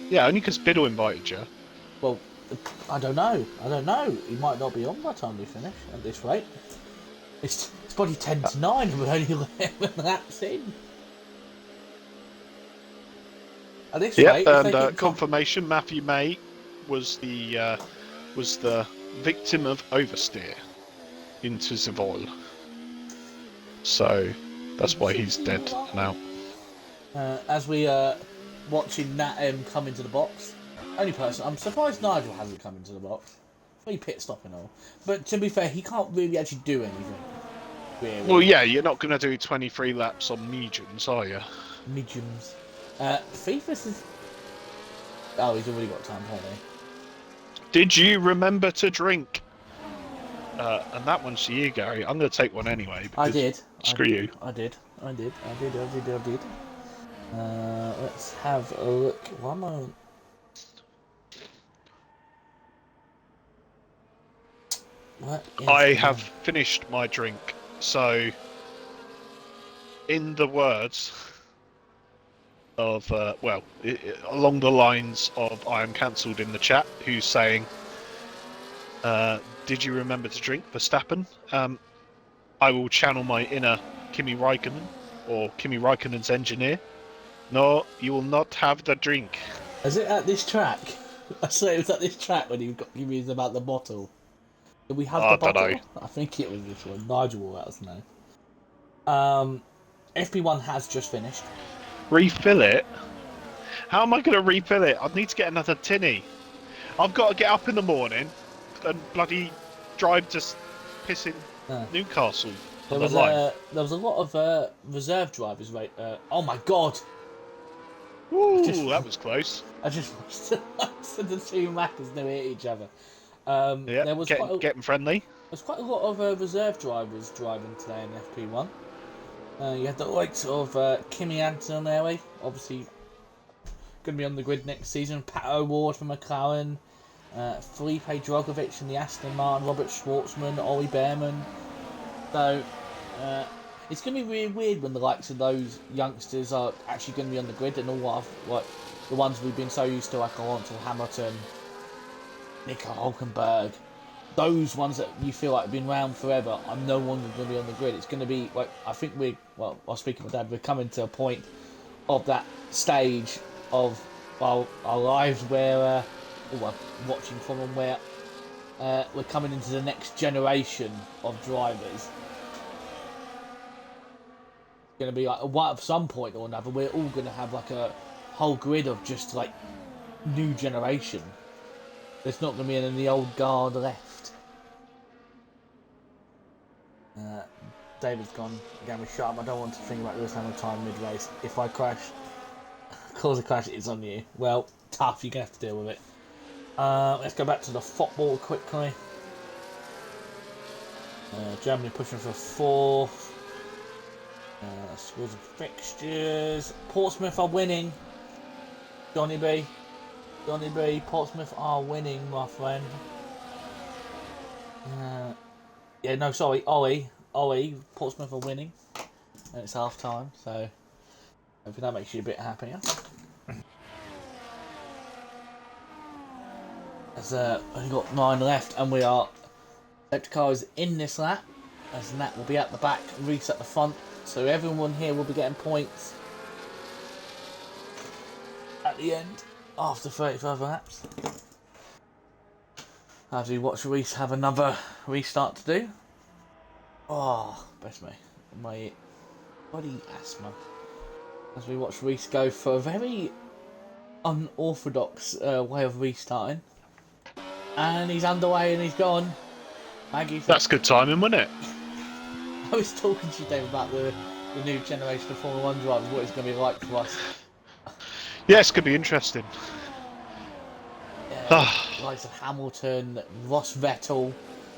S2: Yeah, only because Biddle invited you.
S1: Well, I don't know. He might not be on by the time we finish at this rate. It's probably 10 to 9 and we're only 11 laps in. At this rate,
S2: and confirmation, Matthew May was the victim of oversteer. into the wall. So that's why he's dead now.
S1: As we watching Nat M come into the box, only person I'm surprised Nigel hasn't come into the box. He pit stop and all, but to be fair, he can't really actually do anything. Really.
S2: Well, yeah, you're not going to do 23 laps on mediums, are you?
S1: Mediums. FIFA's is. Oh, he's already got time, hasn't he?
S2: Did you remember to drink? And that one's to you, Gary. I'm going to take one anyway.
S1: I did.
S2: Screw you.
S1: I did. Let's have a look. One moment.
S2: I have finished my drink. So, in the words of, along the lines of I am cancelled in the chat, who's saying, did you remember to drink, Verstappen? I will channel my inner Kimi Raikkonen, or Kimi Raikkonen's engineer. No, you will not have the drink.
S1: Is it at this track? I swear it was at this track when he got me about the bottle. Did we have the bottle?
S2: Know.
S1: I think it was this one. Nigel will let us know. FP1 has just finished.
S2: Refill it? How am I going to refill it? I need to get another tinny. I've got to get up in the morning and bloody drive to pissing Newcastle.
S1: There was a lot of reserve drivers, right? Oh my god!
S2: Ooh, that was close.
S1: I just watched the two Maccas never hit each other.
S2: Yeah,
S1: there was
S2: getting friendly.
S1: There's quite a lot of reserve drivers driving today in FP1. You had the likes of Kimi Antonelli, obviously going to be on the grid next season. Pat O'Ward from McLaren, Felipe Drogovic in the Aston Martin, Robert Schwartzman, Ollie Behrman. So it's going to be really weird when the likes of those youngsters are actually going to be on the grid, and all like the ones we've been so used to, like Alonso Hamilton, Nico Hulkenberg. Those ones that you feel like have been around forever are no longer going to be on the grid. It's going to be like, I think I was speaking with Dad, we're coming to a point of that stage of our lives where watching from them, where we're coming into the next generation of drivers. It's going to be like at some point or another, we're all going to have like a whole grid of just like new generation. There's not going to be any old guard left. David's gone again with shut up. I don't want to think about Lewis Hamilton mid-race. If I cause a crash, it's on you. Well, tough. You're going to have to deal with it. Let's go back to the football quickly. Germany pushing for fourth. Scores and fixtures. Portsmouth are winning. Johnny B. Portsmouth are winning, my friend. Ollie, Portsmouth are winning. And it's half time, so hopefully that makes you a bit happier. As we've got 9 left, and we are safety car is in this lap, as Nat will be at the back, Reese at the front, so everyone here will be getting points at the end after 35 laps. As we watch Reese have another restart to do. Oh, bless me, my body asthma. As we watch Reese go for a very unorthodox way of restarting. And he's underway and he's gone. Maggie.
S2: That's good timing, wasn't it?
S1: I was talking to you, Dave, about the new generation of Formula 1 drivers, what it's going to be like for us.
S2: Yeah, it's going to be interesting.
S1: Likes of Hamilton, Ross Vettel.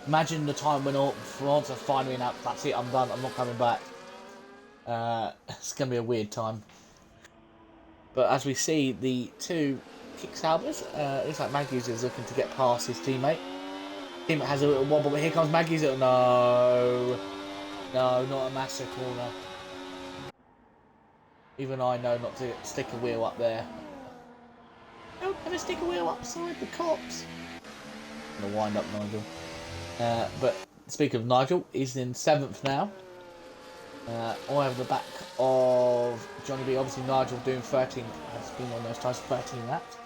S1: Imagine the time when France are finally announced, that's it, I'm done, I'm not coming back. It's going to be a weird time. But as we see, the two Kick Saubers, looks like Maggies is looking to get past his teammate. Teammate has a little wobble, but here comes Maggie's. No, not a massive corner. Even I know not to stick a wheel up there. Don't ever stick a wheel upside the cops. I'm gonna wind up Nigel. But speaking of Nigel, he's in 7th now. All over the back of Johnny B. Obviously Nigel doing 13, has been on those times 13 laps.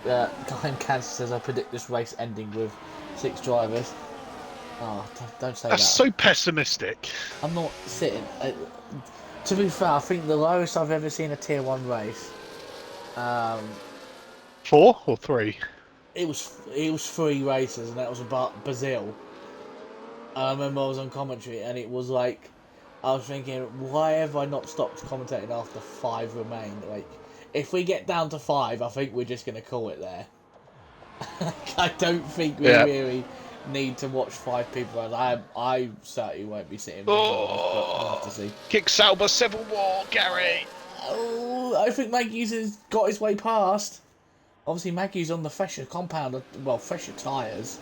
S1: Guy in Kansas says, I predict this race ending with 6 drivers. Oh, don't say
S2: That's
S1: that.
S2: so pessimistic.
S1: I'm not sitting. To be fair, I think the lowest I've ever seen a tier 1 race.
S2: 4 or 3?
S1: It was 3 races, and that was about Brazil. I remember I was on commentary, and it was like, I was thinking, why have I not stopped commentating after 5 remain? Like, if we get down to 5, I think we're just gonna call it there. I don't think we really need to watch 5 people. I certainly won't be sitting for hours, but we'll have to see.
S2: Kick Sauber Civil War, Gary.
S1: Oh, I think Maggie's has got his way past. Obviously, Maggie's on the fresher compound, well, fresher tyres.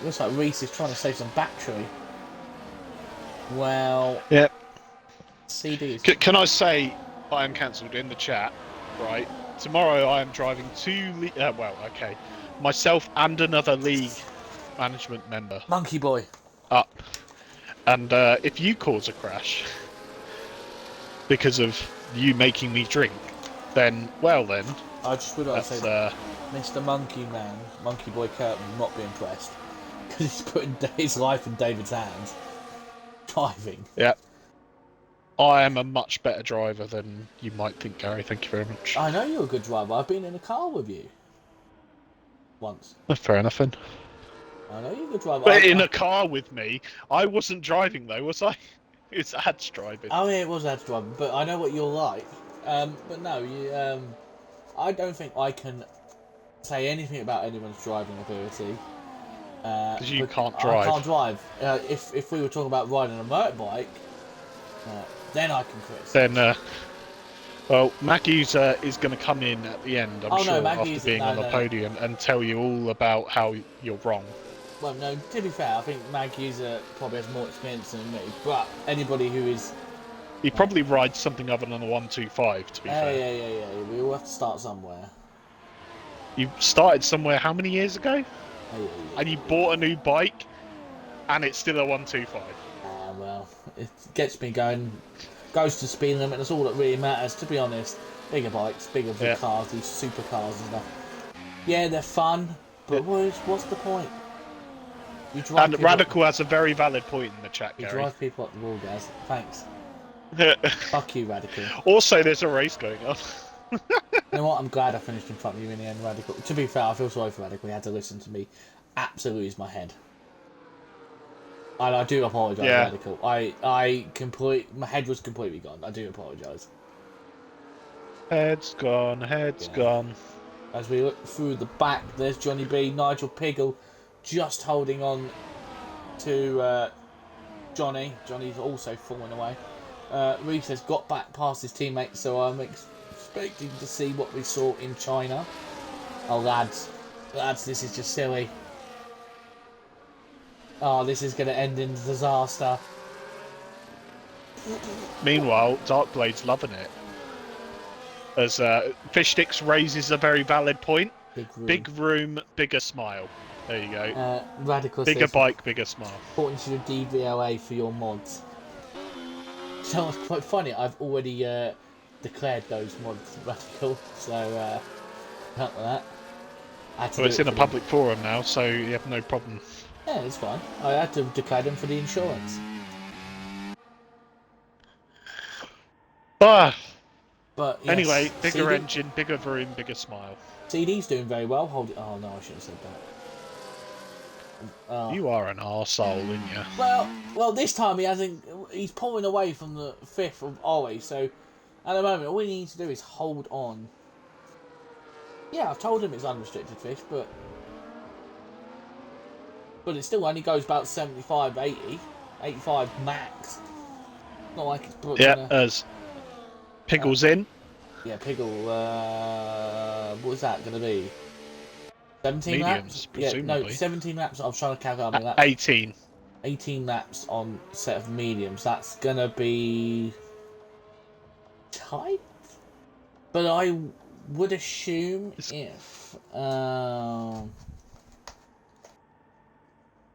S1: Looks like Reese is trying to save some battery. Well,
S2: yeah.
S1: CD is...
S2: Can I say I am cancelled in the chat, right? Tomorrow I am driving 2 well, okay. Myself and another league management member.
S1: Monkey Boy.
S2: Up. And if you cause a crash because of you making me drink, then, well then...
S1: I just would like to say, Mr. Monkey Man, Monkey Boy Curtin, will not be impressed. Because he's putting his life in David's hands. Driving.
S2: Yeah. I am a much better driver than you might think, Gary. Thank you very much.
S1: I know you're a good driver. I've been in a car with you. Once.
S2: Fair enough, then.
S1: I know you're a good driver.
S2: But in a car with me, I wasn't driving, though, was I? It's Ads driving.
S1: Oh, yeah, it was Ads driving. But I know what you're like. But no, you... I don't think I can say anything about anyone's driving ability.
S2: Because you can't drive.
S1: I can't drive. If we were talking about riding a motorbike, then I can criticize.
S2: Then, well, Maggie's is going to come in at the end, I'm sure, after being on the podium and tell you all about how you're wrong.
S1: Well, no, to be fair, I think Maggie's probably has more experience than me, but anybody who is...
S2: He probably rides something other than a 125, to be fair.
S1: Yeah. We all have to start somewhere.
S2: You started somewhere how many years ago? And you bought a new bike, and it's still a 125.
S1: Well, it gets me going. Goes to speed limit, that's all that really matters, to be honest. Bigger bikes, bigger cars, these supercars and stuff. Yeah, they're fun, but what's the point?
S2: And Radical has a very valid point in the chat, Gary.
S1: You drive people up the wall, guys. Thanks. Fuck you, Radical.
S2: Also, there's a race going on.
S1: You know what? I'm glad I finished in front of you in the end, Radical. To be fair, I feel sorry for Radical. He had to listen to me absolutely lose my head. And I do apologise, Radical. My head was completely gone. I do apologise.
S2: Head's gone, head's gone.
S1: As we look through the back, there's Johnny B, Nigel Piggle, just holding on to Johnny. Johnny's also falling away. Reese has got back past his teammates, so I'm expecting to see what we saw in China. Oh, lads, this is just silly. Oh, this is going to end in disaster.
S2: Meanwhile, Darkblade's loving it. As Fishsticks raises a very valid point. Big room, bigger smile. There you go.
S1: Radical
S2: bigger bike, bigger smile.
S1: Important to the DVLA for your mods. So it's quite funny. I've already declared those mods Radical, so help with that.
S2: Well, it's in a public forum now, so you have no problem.
S1: Yeah, it's fine. I had to declare them for the insurance.
S2: But
S1: yes,
S2: anyway, bigger
S1: CD...
S2: engine, bigger room, bigger smile.
S1: CD's doing very well. Oh no, I shouldn't have said that.
S2: You are an arsehole, aren't you?
S1: Well, this time he hasn't. He's pulling away from the 5th of Ollie, so at the moment all we need to do is hold on. Yeah, I've told him it's unrestricted fish, but it still only goes about 75, 80, 85 max. Not like it's put
S2: as Piggle's in.
S1: Yeah, Piggle. What was that going to be? 17
S2: Mediums,
S1: laps?
S2: presumably.
S1: Yeah, no, 17 laps. I was trying to calculate how many laps.
S2: 18.
S1: 18 laps on a set of mediums. That's going to be tight. But I would assume if...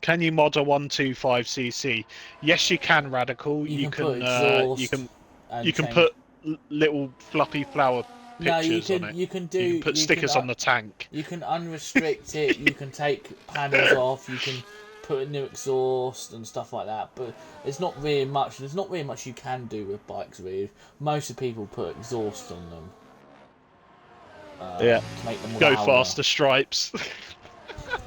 S2: Can you mod a 125cc? Yes, you can, Radical. You can put little fluffy flower
S1: No,
S2: pictures on it.
S1: you can do.
S2: You can put stickers on the tank.
S1: You can unrestrict it. You can take panels off. You can put a new exhaust and stuff like that. But it's not really much. There's not really much you can do with bikes. Really, most of the people put exhaust on them.
S2: Yeah.
S1: To make them
S2: Go
S1: louder.
S2: faster, stripes.
S1: Go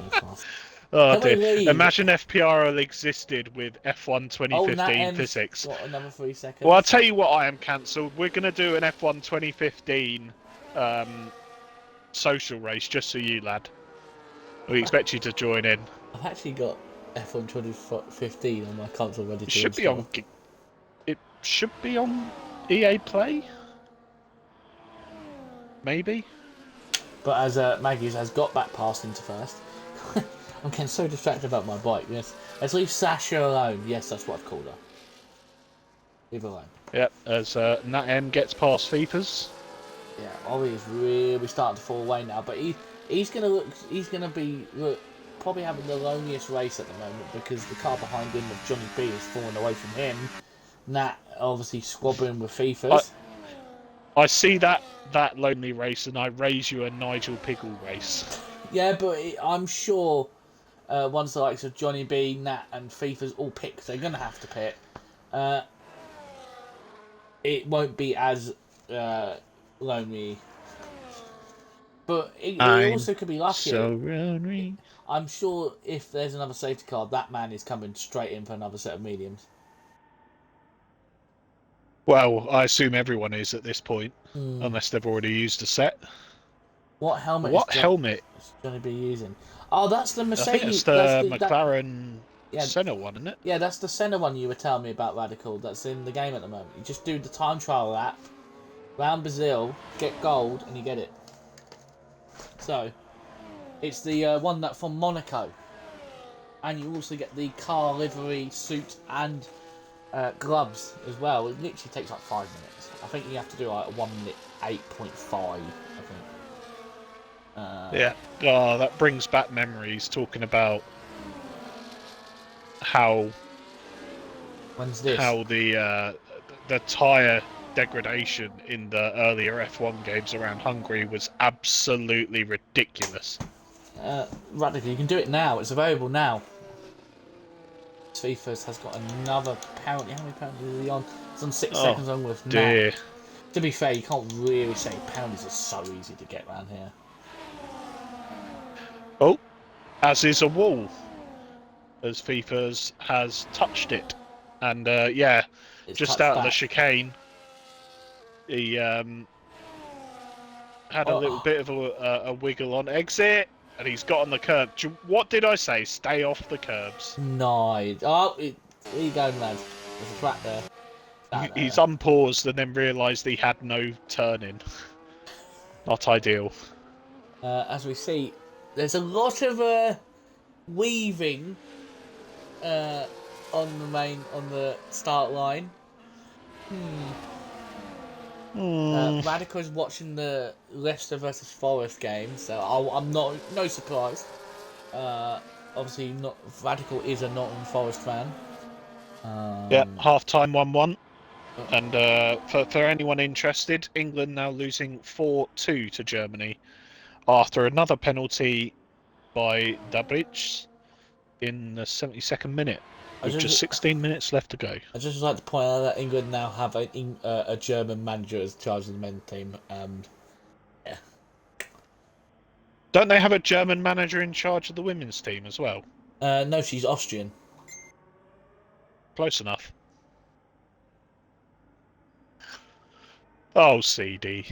S1: faster.
S2: Oh
S1: Can we
S2: dear!
S1: leave?
S2: Imagine FPRL existed with F1 2015
S1: Nat's
S2: physics.
S1: got another 3 seconds.
S2: Well, I'll tell you what, I am cancelled. We're going to do an F1 2015 social race just for you, lad. We expect you to join in.
S1: I've actually got F1 2015 on my console ready to
S2: It should be
S1: install.
S2: on. It should be on EA Play. Maybe.
S1: But as Maggie's has got back past into first. I'm getting so distracted about my bike. Yes, let's leave Sasha alone. Yes, that's what I've called her. Leave her alone.
S2: Yep. As Nat M gets past FIFA's.
S1: Yeah, Ollie is really starting to fall away now. But he's gonna be probably having the loneliest race at the moment because the car behind him with Johnny B is falling away from him. Nat obviously squabbling with FIFA's.
S2: I see that lonely race and I raise you a Nigel Pickle race.
S1: Yeah, but I'm sure once the likes of Johnny B, Nat, and FIFA's all picked, they're going to have to pit. It won't be as lonely. But it also could be lucky.
S2: So lonely.
S1: I'm sure if there's another safety car, that man is coming straight in for another set of mediums.
S2: Well, I assume everyone is at this point, unless they've already used a set.
S1: What helmet?
S2: Helmet
S1: is Johnny B using? Oh, that's the Mercedes.
S2: I think it's the McLaren Senna one, isn't it?
S1: Yeah, that's the Senna one you were telling me about, Radical. That's in the game at the moment. You just do the time trial lap, round Brazil, get gold, and you get it. So, it's the one that from Monaco, and you also get the car livery suit and gloves as well. It literally takes like 5 minutes. I think you have to do like a 1 minute 8.5. I think.
S2: Yeah. Oh, that brings back memories. Talking about how the tyre degradation in the earlier F1 games around Hungary was absolutely ridiculous.
S1: Radical, you can do it now. It's available now. FIFA's has got another penalty. How many penalties is he on? It's on 6 seconds on with
S2: dear.
S1: Nat. To be fair, you can't really say penalties are so easy to get around here.
S2: Oh, as is a wall, as FIFA's has touched it, and yeah,
S1: It's
S2: just out of the
S1: back.
S2: chicane, he had a little bit of a wiggle on exit, and he's got on the curb. What did I say? Stay off the curbs.
S1: Nice. Oh, where you going, lads? There's a track there.
S2: He's unpaused and then realised he had no turning. Not ideal.
S1: As we see, there's a lot of weaving on the start line. Radical is watching the Leicester versus Forest game, so I'm no surprise. Obviously, Radical is a Nottingham Forest fan.
S2: Yeah, half time 1-1. And for anyone interested, England now losing 4-2 to Germany after another penalty by Dabrich in the 72nd minute, with just 16 minutes left to go.
S1: I'd just like to point out that England now have a German manager as charge of the men's team. Yeah.
S2: Don't they have a German manager in charge of the women's team as well?
S1: No, she's Austrian.
S2: Close enough. Oh, CD.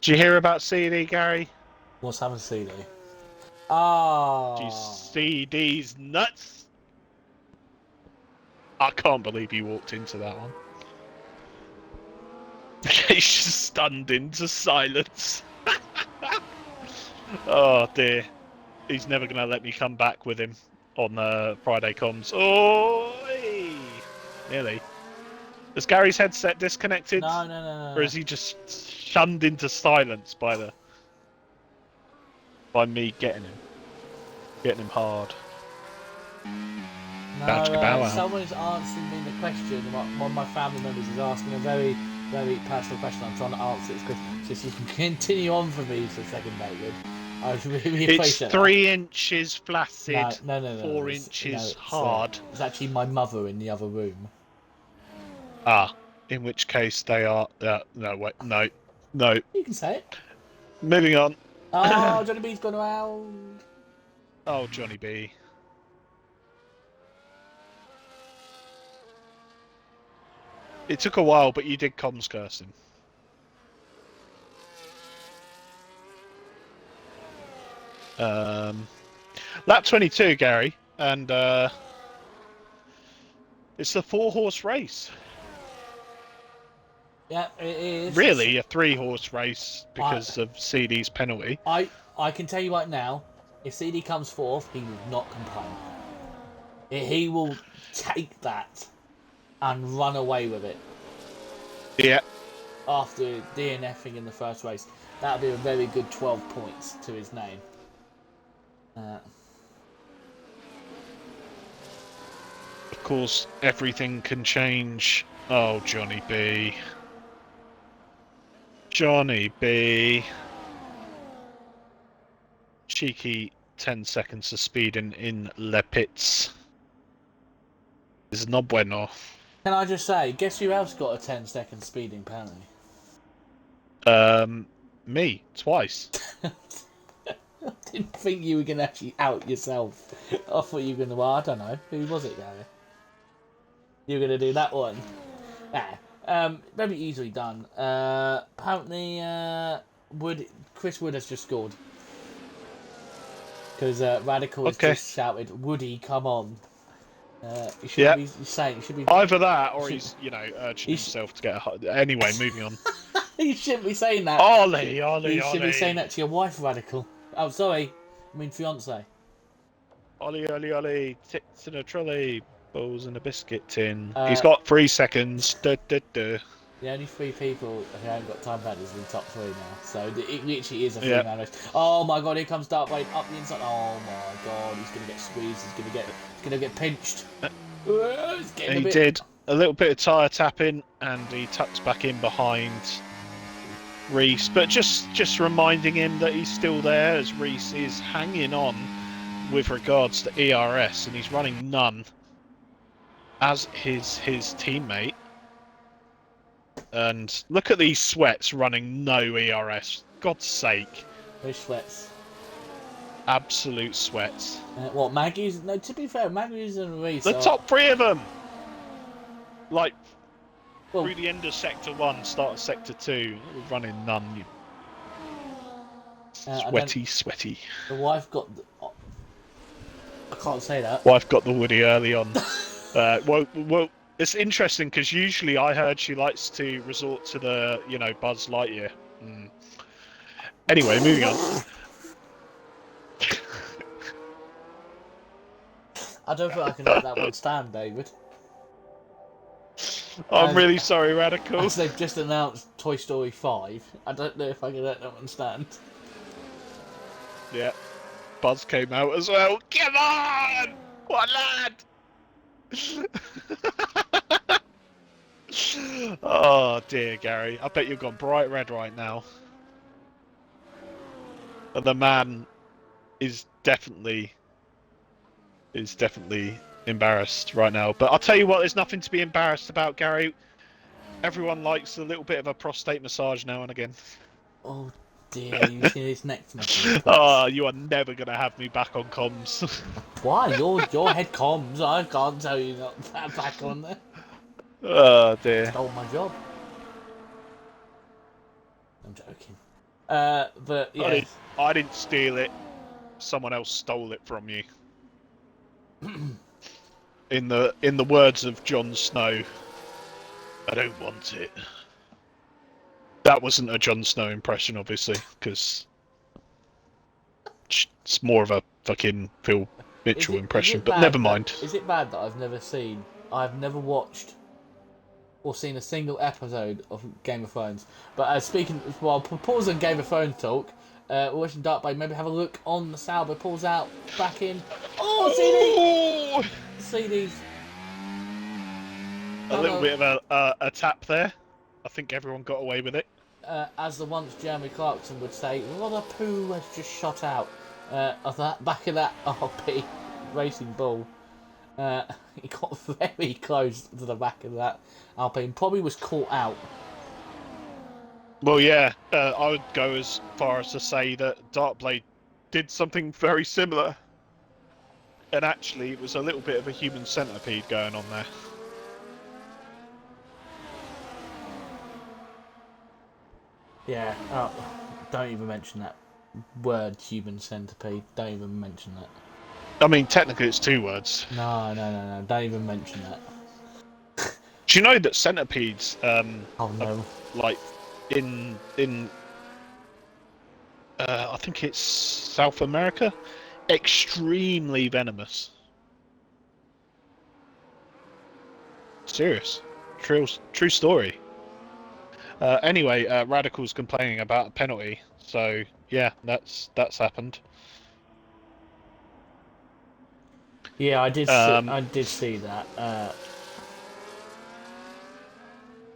S2: Did you hear about CD, Gary?
S1: What's happened to CD? Ah.
S2: CD's nuts. I can't believe you walked into that one. He's just stunned into silence. Oh dear. He's never going to let me come back with him on Friday comms. Oh, nearly. Is Gary's headset disconnected?
S1: No.
S2: Or is he just shunned into silence by me getting him hard?
S1: No, someone is answering me the question. One of my family members is asking a very very personal question. I'm trying to answer this question. So if you can continue on for me for a second, David, I would really
S2: It's
S1: appreciate
S2: 3 inches
S1: that.
S2: flaccid,
S1: No.
S2: 4
S1: It's,
S2: inches
S1: it's,
S2: hard.
S1: it's actually my mother in the other room.
S2: Ah, in which case they are. No, wait, no.
S1: You can say it.
S2: Moving on.
S1: Oh, Johnny B's gone around.
S2: Oh, Johnny B. It took a while, but you did comms curse him. Lap 22, Gary, and it's the 4-horse race.
S1: Yeah, it is.
S2: Really, a 3-horse race because of CD's penalty.
S1: I can tell you right now, if CD comes fourth, he will not complain. He will take that and run away with it.
S2: Yeah.
S1: After DNFing in the first race, that would be a very good 12 points to his name.
S2: Of course, everything can change. Oh, Johnny B. Johnny B. Cheeky 10 seconds of speeding in Le Pits. Is no bueno.
S1: Can I just say, guess who else got a 10-second speeding penalty?
S2: Me, twice.
S1: I didn't think you were going to actually out yourself. I thought you were going to, well, I don't know. Who was it, Gary? You were going to do that one. Very easily done. Apparently, Chris Wood has just scored. Because Radical has just shouted, Woody, come on. He should be saying, he should be
S2: either that or he's, urging himself to get a... Anyway, moving on.
S1: You shouldn't be saying that.
S2: Ollie.
S1: You should be saying that to your wife, Radical. Oh, sorry. I mean, fiance.
S2: Ollie. Tits in a trolley. Balls in a biscuit tin. He's got 3 seconds. Duh.
S1: The only 3 people who haven't got time penalties in the top 3 now. So it literally is a 3-man race. Oh my god, here comes Darkblade up the inside. Oh my god, he's going to get squeezed. He's going to get pinched.
S2: He did a little bit of tyre tapping and he tucks back in behind Reese. But just reminding him that he's still there as Reese is hanging on with regards to ERS and he's running none as his teammate. And look at these sweats running no ERS. God's sake.
S1: Which sweats?
S2: Absolute sweats.
S1: What, Maggie's? No, to be fair, Maggie's and Reese
S2: The top 3 of them! Like, through the end of Sector 1, start of Sector 2, running none. Sweaty.
S1: The wife got... I can't say that.
S2: Wife got the Woody early on. Well, it's interesting because usually I heard she likes to resort to the, Buzz Lightyear. Anyway, moving on.
S1: I don't think I can let that one stand, David.
S2: I'm really sorry, Radical.
S1: As they've just announced Toy Story 5, I don't know if I can let that one stand.
S2: Yeah. Buzz came out as well. Come on! What lad! Oh dear, Gary. I bet you've gone bright red right now. And the man is definitely embarrassed right now. But I'll tell you what, there's nothing to be embarrassed about, Gary. Everyone likes a little bit of a prostate massage now and again.
S1: Oh dear, you see this next message.
S2: Oh, you are never going to have me back on comms.
S1: Why? Your head comms. I can't tell you not back on there.
S2: Oh dear.
S1: Stole my job. I'm joking. But yeah.
S2: I didn't steal it. Someone else stole it from you. In the words of Jon Snow, I don't want it. That wasn't a Jon Snow impression, obviously, because it's more of a fucking Phil Mitchell impression. But never mind.
S1: Is it bad that I've never watched or seen a single episode of Game of Thrones? But while Paul's on Game of Thrones talk, we're watching Darkblade. Maybe have a look on the Sauber. Paul's out, back in. Oh, CD! CD's.
S2: A little bit of a tap there. I think everyone got away with it.
S1: As the once Jeremy Clarkson would say, what a poo has just shot out of that back of that RP racing bull. He got very close to the back of that Alpine. Probably was caught out.
S2: Well, yeah, I would go as far as to say that Darkblade did something very similar. And actually, it was a little bit of a human centipede going on there.
S1: Yeah, oh, don't even mention that word, human centipede. Don't even mention that.
S2: I mean, technically it's 2 words.
S1: No, don't even mention that.
S2: Do you know that centipedes,
S1: Oh no.
S2: like, in I think it's South America, extremely venomous. Serious. True story. Anyway, Radical's complaining about a penalty, so yeah, that's happened.
S1: Yeah, I did see that.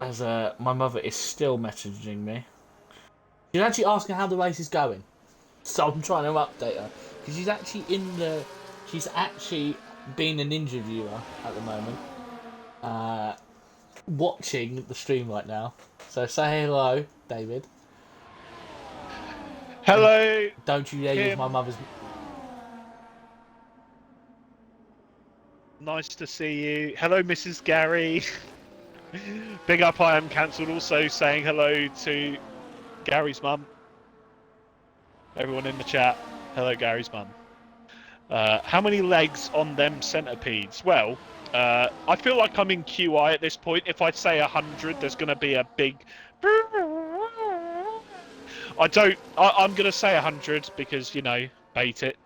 S1: As my mother is still messaging me. She's actually asking how the race is going. So I'm trying to update her. Because she's actually being an interviewer at the moment. Watching the stream right now. So say hello, David.
S2: Hello!
S1: Don't you dare use my mother's...
S2: Nice to see you. Hello, Mrs. Gary. Big up, I am cancelled. Also saying hello to Gary's mum. Everyone in the chat. Hello, Gary's mum. How many legs on them centipedes? Well, I feel like I'm in QI at this point. If I say 100, there's going to be a big... I'm going to say 100 because, you know, bait it.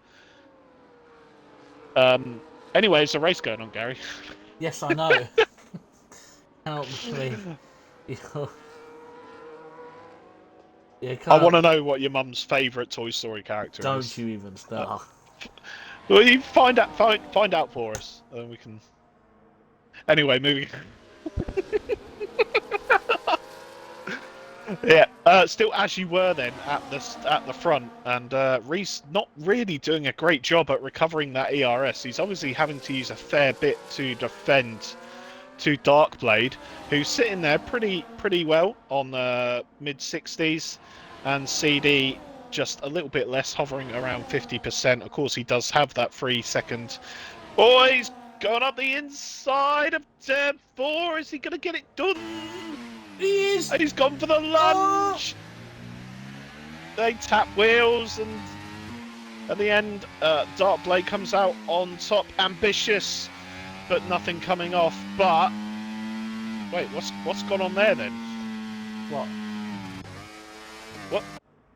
S2: Anyway, there's a race going on, Gary.
S1: Yes, I know. Help me. Yeah,
S2: I want to know what your mum's favourite Toy Story character is.
S1: Don't you even start.
S2: Well, you find out for us, and then we can. Anyway, moving. Yeah, still as you were then at the front, and Reese not really doing a great job at recovering that ERS. He's obviously having to use a fair bit to defend to Darkblade, who's sitting there pretty well on mid 60s, and CD just a little bit less, hovering around 50%. Of course, he does have that 3 second. Oh, he's going up the inside of turn 4. Is he going to get it done?
S1: He is!
S2: And he's gone for the lunge! Oh. They tap wheels, and at the end, Darkblade comes out on top, ambitious, but nothing coming off. But wait, what's gone on there then?
S1: What?
S2: What?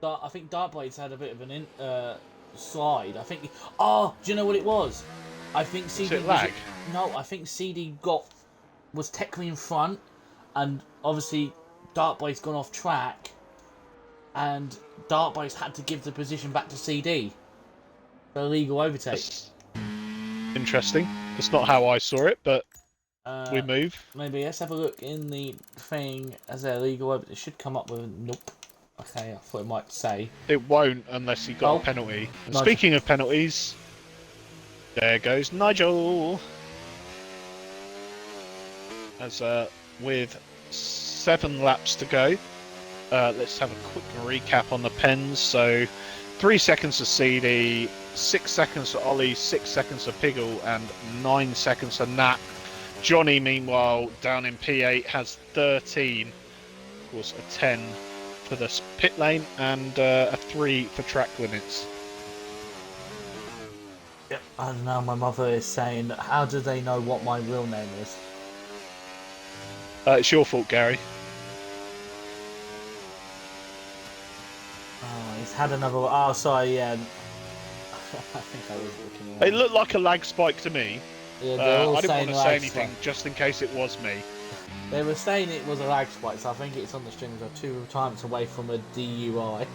S1: I think Darkblade's had a bit of an slide. I think. Oh, do you know what it was? I think CD.
S2: Was it lag?
S1: No, I think CD was technically in front, and obviously Darkblade's gone off track, and Darkblade's had to give the position back to CD. For a legal overtake.
S2: That's interesting. That's not how I saw it, but we move.
S1: Maybe let's have a look in the thing as a legal overtake. It should come up with a nope. Okay, I thought it might say.
S2: It won't unless he got a penalty. And speaking of penalties, there goes Nigel. As with 7 laps to go, let's have a quick recap on the pens. So 3 seconds to CD, 6 seconds to Ollie, 6 seconds to Piggle, and 9 seconds to Nat. Johnny, meanwhile, down in P8 has 13. Of course, a 10 for the pit lane and a 3 for track limits.
S1: Yep. I don't know. My mother is saying, "How do they know what my real name is?"
S2: It's your fault, Gary.
S1: Oh, he's had another. Oh, sorry. Yeah. I think I was looking at
S2: It looked like a lag spike to me.
S1: Yeah,
S2: I didn't want to say anything just in case it was me.
S1: They were saying it was a lag spike, so I think it's on the stream as 2 times away from a DUI.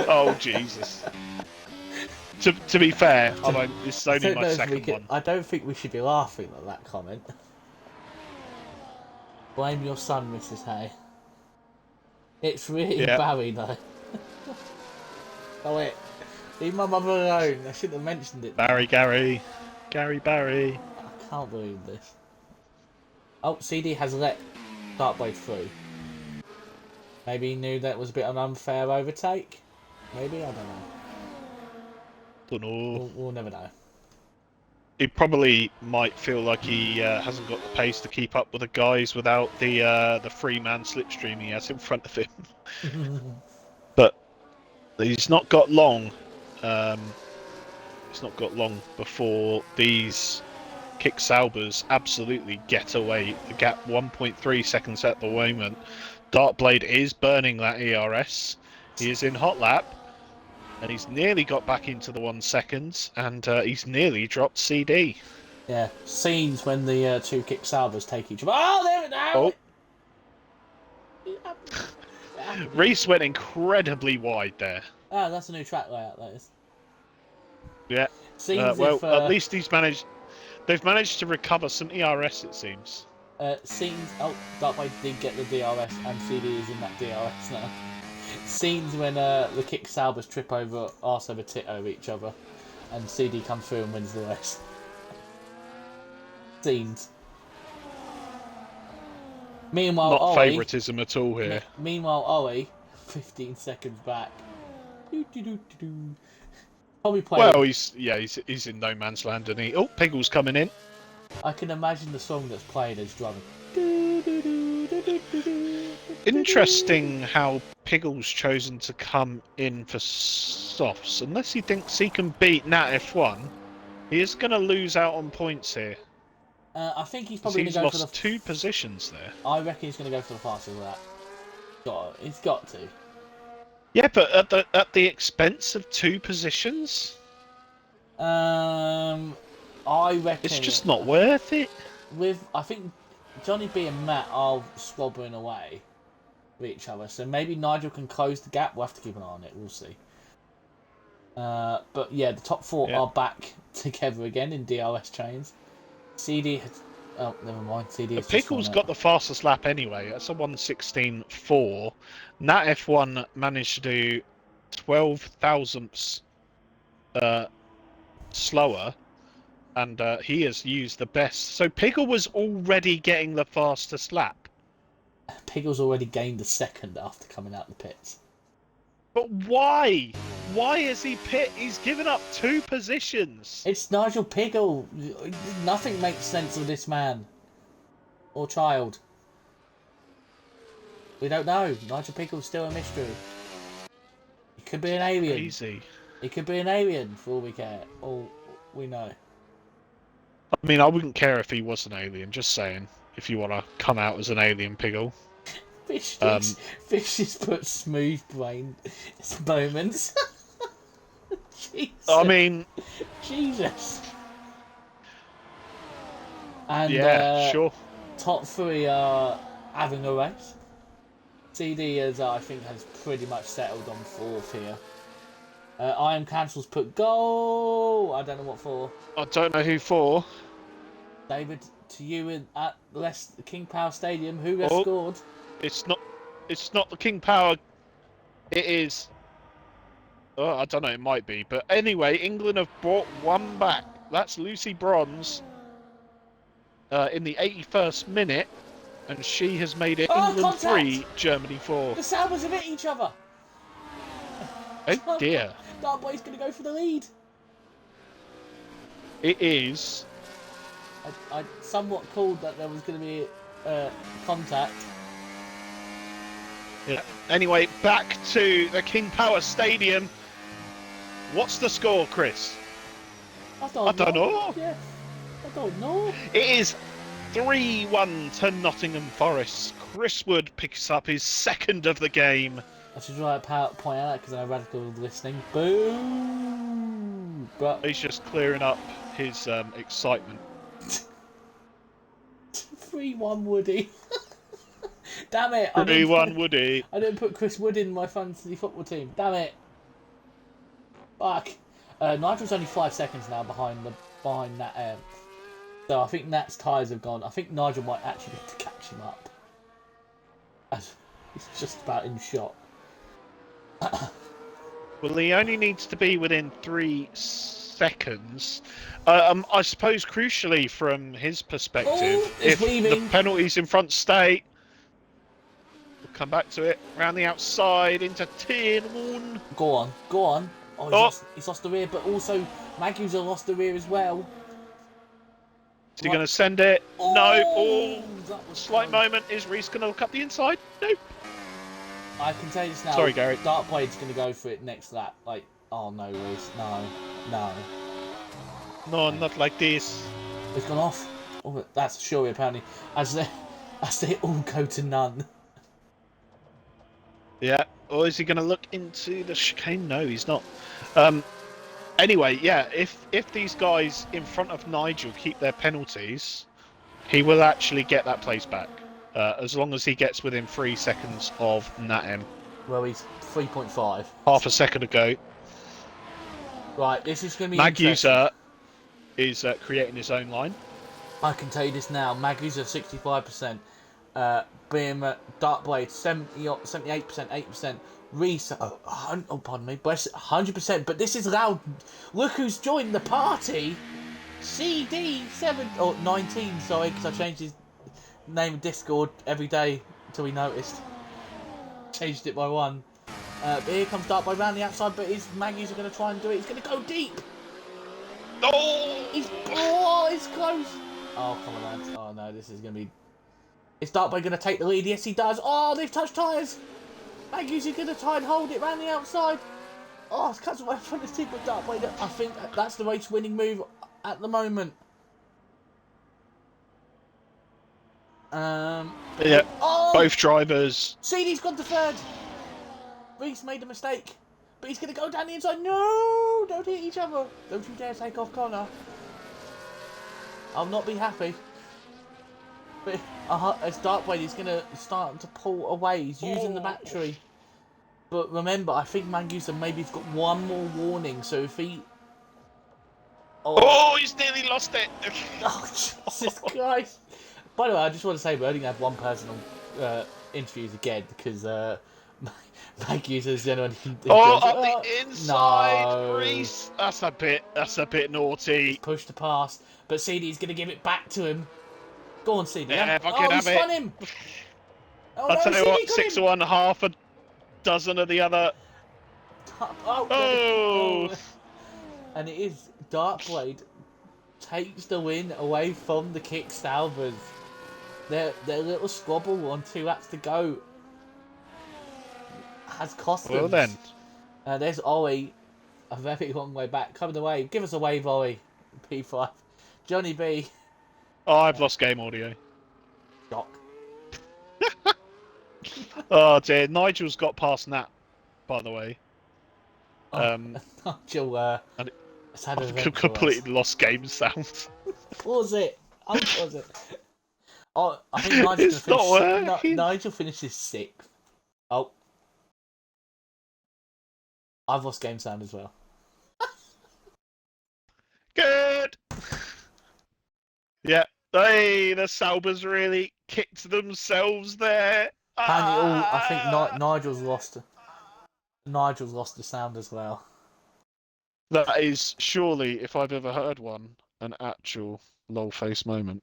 S2: Oh, Jesus. To be fair, this is only my second one.
S1: I don't think we should be laughing at that comment. Blame your son, Mrs. Hay. It's really
S2: Yeah.
S1: Barry, though. Oh, wait. Leave my mother alone. I shouldn't have mentioned it.
S2: Barry. Barry.
S1: I can't believe this. Oh, CD has let Darkblade through. Maybe he knew that was a bit of an unfair overtake. Maybe, I don't know.
S2: Don't know.
S1: We'll never know.
S2: He probably might feel like he hasn't got the pace to keep up with the guys without the three-man slipstream he has in front of him. But he's not got long. He's not got long before these kick Saubers absolutely get away. The gap 1.3 seconds at the moment. Darkblade is burning that ERS. He is in hot lap. And he's nearly got back into the 1 second, and he's nearly dropped CD.
S1: Yeah, scenes when the two kick Saubers take each other. Oh, there it now!
S2: Oh. Reese went incredibly wide there.
S1: Oh, that's a new track layout, that is.
S2: Yeah.
S1: Scenes
S2: Well,
S1: if,
S2: at least they've managed to recover some ERS, it seems.
S1: Scenes... Oh, Darkblade did get the DRS, and CD is in that DRS now. Scenes when the kick Saubers trip arse over tit over each other, and CD comes through and wins the race. Scenes. Meanwhile,
S2: Not
S1: Ollie,
S2: favouritism at all here.
S1: Meanwhile, Ollie, 15 seconds back. Probably playing.
S2: Well, he's in no man's land, and he. Oh, Piggle's coming in.
S1: I can imagine the song that's playing as drumming.
S2: Interesting how Piggle's chosen to come in for softs. Unless he thinks he can beat Nat F1, he is going to lose out on points here.
S1: I think he's probably going to
S2: He's
S1: go for the...
S2: lost 2 positions there.
S1: I reckon he's going to go for the fastest lap. He's got to.
S2: Yeah, but at the expense of 2 positions?
S1: I reckon...
S2: It's just not worth it.
S1: I think Johnny B and Matt are squabbling away with each other, so maybe Nigel can close the gap. We'll have to keep an eye on it. We'll see. But yeah, the top 4 are back together again in DRS chains. CD has... Oh, never mind. CD has
S2: Pickle's got the fastest lap anyway. That's a 1:16.4. Nat F1 managed to do 12 thousandths slower, and he has used the best. So Pickle was already getting the fastest lap.
S1: Piggle's already gained a second after coming out the pits.
S2: But why? Why is he pit? He's given up 2 positions.
S1: It's Nigel Piggle. Nothing makes sense of this man. Or child. We don't know. Nigel Piggle's still a mystery. He could be an alien.
S2: Crazy.
S1: He could be an alien for all we care. All we know.
S2: I mean, I wouldn't care if he was an alien. Just saying. If you want to come out as an alien, Piggle.
S1: Fish just put smooth brain moments. Jesus.
S2: I mean,
S1: Jesus. And
S2: yeah, sure.
S1: Top 3 are having a race. CD I think has pretty much settled on 4th here. I Am Cancel's put goal. I don't know what for.
S2: I don't know who for.
S1: David, to you at King Power Stadium, who has scored?
S2: It's not the King Power. It is. Oh, I don't know. It might be, but anyway, England have brought 1 back. That's Lucy Bronze. In the 81st minute, and she has made it England 3, Germany 4.
S1: The Saubers have hit each other.
S2: Oh dear.
S1: Darkblade's going to go for the lead.
S2: It is.
S1: I somewhat called that there was going to be contact.
S2: Yeah. Anyway, back to the King Power Stadium. What's the score, Chris?
S1: I don't
S2: know.
S1: Yeah. I don't know.
S2: It is 3-1 to Nottingham Forest. Chris Wood picks up his 2nd of the game.
S1: I should point out that because I know Radical listening. Boom! But
S2: He's just clearing up his excitement.
S1: 3-1 Woody. Damn it!
S2: 3-1 Woody.
S1: I didn't put Chris Wood in my fantasy football team. Damn it! Fuck. Nigel's only 5 seconds now behind Nat. So I think Nat's tyres have gone. I think Nigel might actually be able to catch him up. as he's just about in shot.
S2: Well, he only needs to be within 3 seconds. I suppose crucially from his perspective,
S1: Oh, it's
S2: if the
S1: weaving.
S2: penalties in front stay, we'll come back to it. Round the outside into turn 1.
S1: Go on, go on. Oh, he's lost the rear, but also Magu's lost the rear as well.
S2: Is he going to send it?
S1: Oh,
S2: No. Oh,
S1: that was
S2: slight
S1: close.
S2: moment. Is Reese going to look up the inside? Nope.
S1: I can tell you this now.
S2: Sorry, Gary.
S1: Dark Blade's going to go for it next lap. Like, oh no, Reese, no.
S2: No, not like this.
S1: It's gone off. Oh, that's surely apparently as they all go to none.
S2: Yeah. Or is he going to look into the chicane? No, he's not. Anyway, yeah. If these guys in front of Nigel keep their penalties, he will actually get that place back. As long as he gets within 3 seconds of Natem.
S1: Well, he's 3.5.
S2: Half a second ago.
S1: Right, this is going to be
S2: Magusa is creating his own line.
S1: I can tell you this now. Magu's at 65%. Bim, Dark Blade 78%, 8%. Reese, pardon me, 100%. But this is loud. Look who's joined the party. CD7 or 19. Sorry, because I changed his name of Discord every day until he noticed. Changed it by 1. But here comes Dark Blade round the outside. But Magu's are going to try and do it. He's going to go deep.
S2: Oh!
S1: It's close. Oh, come on, lads. Oh, no, this is going to be... Is Darkblade going to take the lead? Yes, he does. Oh, they've touched tyres. Magu's going to try and hold it round the outside. Oh, it's cuts away from the team with Darkblade. I think that's the race-winning move at the moment.
S2: Yeah,
S1: oh!
S2: both drivers.
S1: CD's gone to 3rd. Reese made a mistake. But he's going to go down the inside. No! Don't hit each other. Don't you dare take off Connor. I'll not be happy. But as Darkblade, he's going to start to pull away. He's using the battery. But remember, I think Mangusa maybe's got one more warning. So if he...
S2: Oh, he's nearly lost it.
S1: Oh, Jesus Christ. By the way, I just want to say we only have one person on interviews again because Mangusa's the only one.
S2: Up the inside,
S1: no.
S2: Reese. That's a bit naughty.
S1: Push the pass, but CD's going to give it back to him. Go on, CD.
S2: Yeah, if I could have
S1: spun
S2: it.
S1: Him. Oh,
S2: I'll
S1: no,
S2: tell you
S1: CD
S2: what,
S1: got
S2: 6
S1: him.
S2: of one, half a dozen of the other.
S1: Oh. And it is Darkblade takes the win away from the Kick Salvers. Their little squabble on 2 laps to go has cost them.
S2: Well then.
S1: There's Ollie, a very long way back, coming away. Give us a wave, Ollie. P5. Johnny B.
S2: Oh, I've lost game audio.
S1: Shock.
S2: Oh dear, Nigel's got past Nat, by the way.
S1: Nigel, has had a
S2: completely lost game sound.
S1: Pause it. Unpause it. Oh, I think Nigel's
S2: It's not working.
S1: Nigel finishes 6th. Oh. I've lost game sound as well.
S2: Good. Yeah, the Saubers really kicked themselves there.
S1: And I think Nigel's lost the sound as well.
S2: That is surely, if I've ever heard one, an actual lol face moment.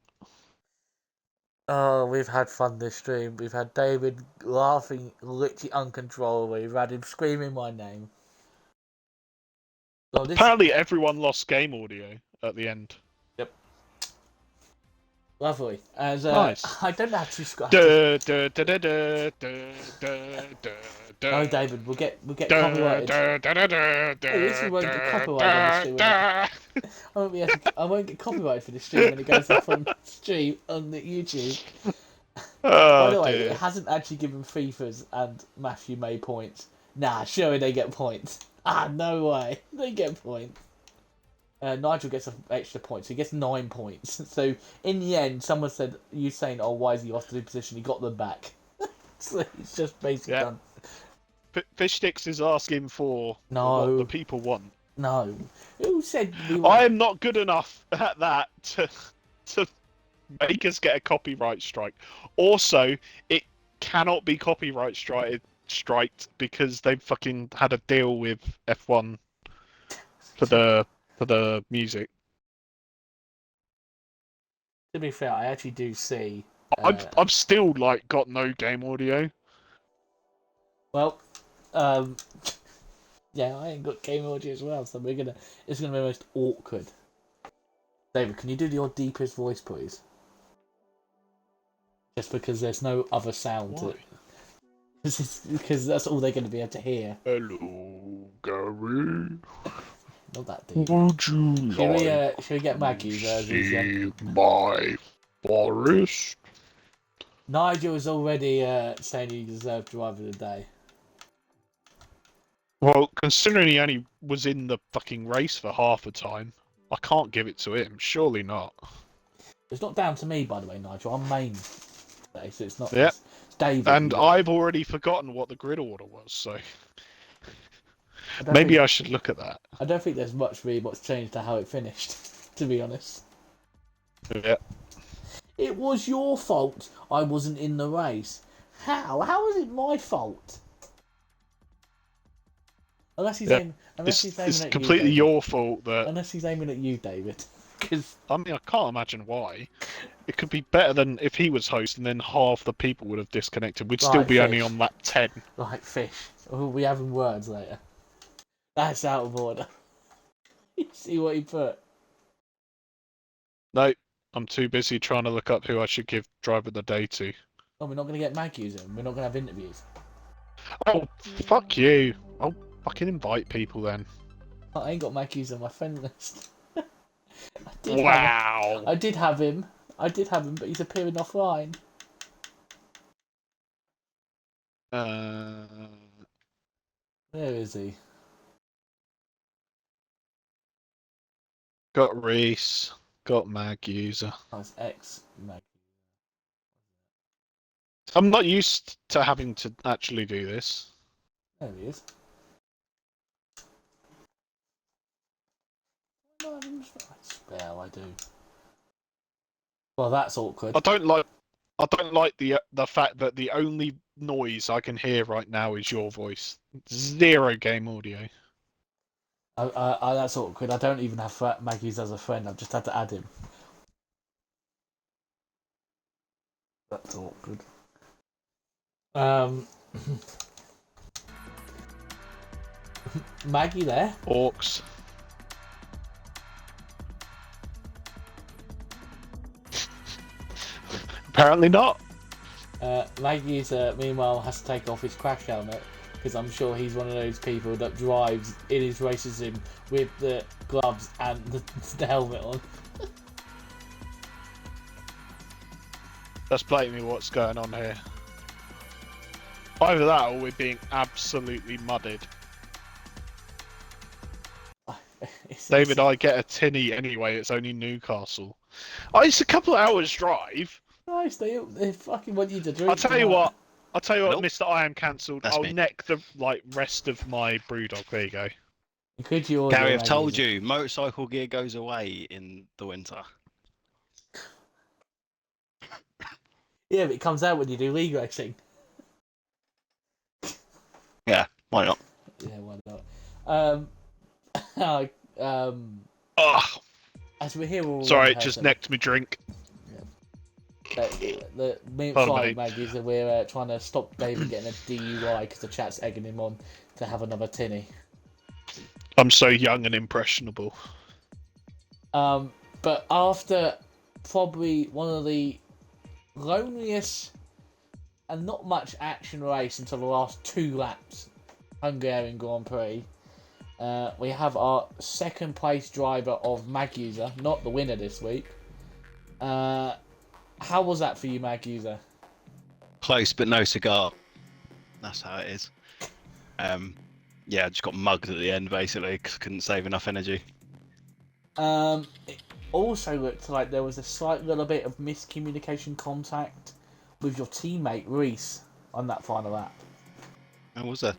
S1: Oh, we've had fun this stream. We've had David laughing literally uncontrollably. We've had him screaming my name. So
S2: Apparently everyone lost game audio at the end.
S1: Yep. Lovely. As
S2: nice.
S1: I don't actually. Oh, David, we'll get copyrighted. At least we won't get copyrighted on the stream. I won't get copyrighted for the stream when it goes up on stream on the YouTube. By the way, it hasn't actually given FIFA's and Matthew May points. Nah, surely they get points. No way. They get points. Nigel gets an extra point, so he gets 9 points. So, in the end, someone said, you saying, oh, why is he lost the position? He got them back. So, it's just basically done.
S2: Fish Sticks is asking for what the people want.
S1: No. Who said
S2: I am not good enough at that to make us get a copyright strike. Also, cannot be copyright striked because they fucking had a deal with F1 for the music.
S1: To be fair, I actually do see.
S2: I've still like got no game audio.
S1: Well, yeah, I ain't got game audio as well, so it's gonna be most awkward. David, can you do your deepest voice, please? Just because there's no other sound to it. Because that's all they're going to be able to hear.
S2: Hello, Gary.
S1: Not that deep.
S2: Would you
S1: Should we get Maggie's
S2: see my forest?
S1: Nigel is already saying you deserve Driver of the Day.
S2: Well, considering he only was in the fucking race for half the time, I can't give it to him. Surely not.
S1: It's not down to me, by the way, Nigel. I'm main today, so it's not.
S2: Yeah.
S1: It's David.
S2: And I've already forgotten what the grid order was, so maybe I should look at that.
S1: I don't think there's much really what's changed to how it finished, to be honest.
S2: Yeah.
S1: It was your fault I wasn't in the race. How? How is it my fault? Unless he's aiming
S2: It's
S1: at
S2: completely
S1: you,
S2: your fault that.
S1: Unless he's aiming at you, David. Because
S2: I mean, I can't imagine why. It could be better than if he was host, and then half the people would have disconnected. We'd still be only on lap 10.
S1: Like fish. We'll be having words later. That's out of order. You see what he put?
S2: No, I'm too busy trying to look up who I should give Driver of the Day to.
S1: Oh, we're not going to get Maggies in. We're not going to have interviews.
S2: Oh, fuck you. I'll fucking invite people then.
S1: I ain't got Maggies on my friend list.
S2: Wow.
S1: I did have him, but he's appearing offline. Where is he?
S2: Got Reese. Got Mag User.
S1: Oh, it's X Mag.
S2: I'm not used to having to actually do this.
S1: There he is. Spell, I do. Well, that's awkward.
S2: I don't like the fact that the only noise I can hear right now is your voice. Zero game audio.
S1: That's awkward. I don't even have Maggie's as a friend. I've just had to add him. That's awkward. Maggie there?
S2: Orcs. Apparently not.
S1: Maggie's meanwhile has to take off his crash helmet because I'm sure he's one of those people that drives in his races in with the gloves and the helmet on.
S2: That's blatantly what's going on here. Either that or we're being absolutely mudded. David, I get a tinny anyway. It's only Newcastle. Oh, it's a couple of hours drive.
S1: Nice, they fucking want you to drink.
S2: I'll tell you what,
S3: Nope.
S2: Mr. I Am Cancelled.
S3: That's
S2: I'll
S3: me.
S2: neck the rest of my brewdog. There you go.
S1: Could you order
S3: Gary, I've
S1: Maggie's?
S3: told you, motorcycle gear goes away in the winter.
S1: Yeah, but it comes out when you do league racing.
S3: Yeah, why not?
S1: Yeah, why not?
S2: Oh,
S1: As we're here, all
S2: sorry, it just necked me drink.
S1: Me
S2: Pardon
S1: and
S2: me.
S1: Maggie's that we're trying to stop David getting a DUI because the chat's egging him on to have another tinny.
S2: I'm so young and impressionable.
S1: But after probably one of the loneliest and not much action race until the last 2 laps, Hungarian Grand Prix, we have our second place driver of Mag User, not the winner this week. How was that for you, Mag User?
S3: Close, but no cigar. That's how it is. Yeah, I just got mugged at the end, basically, because I couldn't save enough energy.
S1: It also looked like there was a slight little bit of miscommunication contact with your teammate, Reese, on that final lap.
S3: How was there?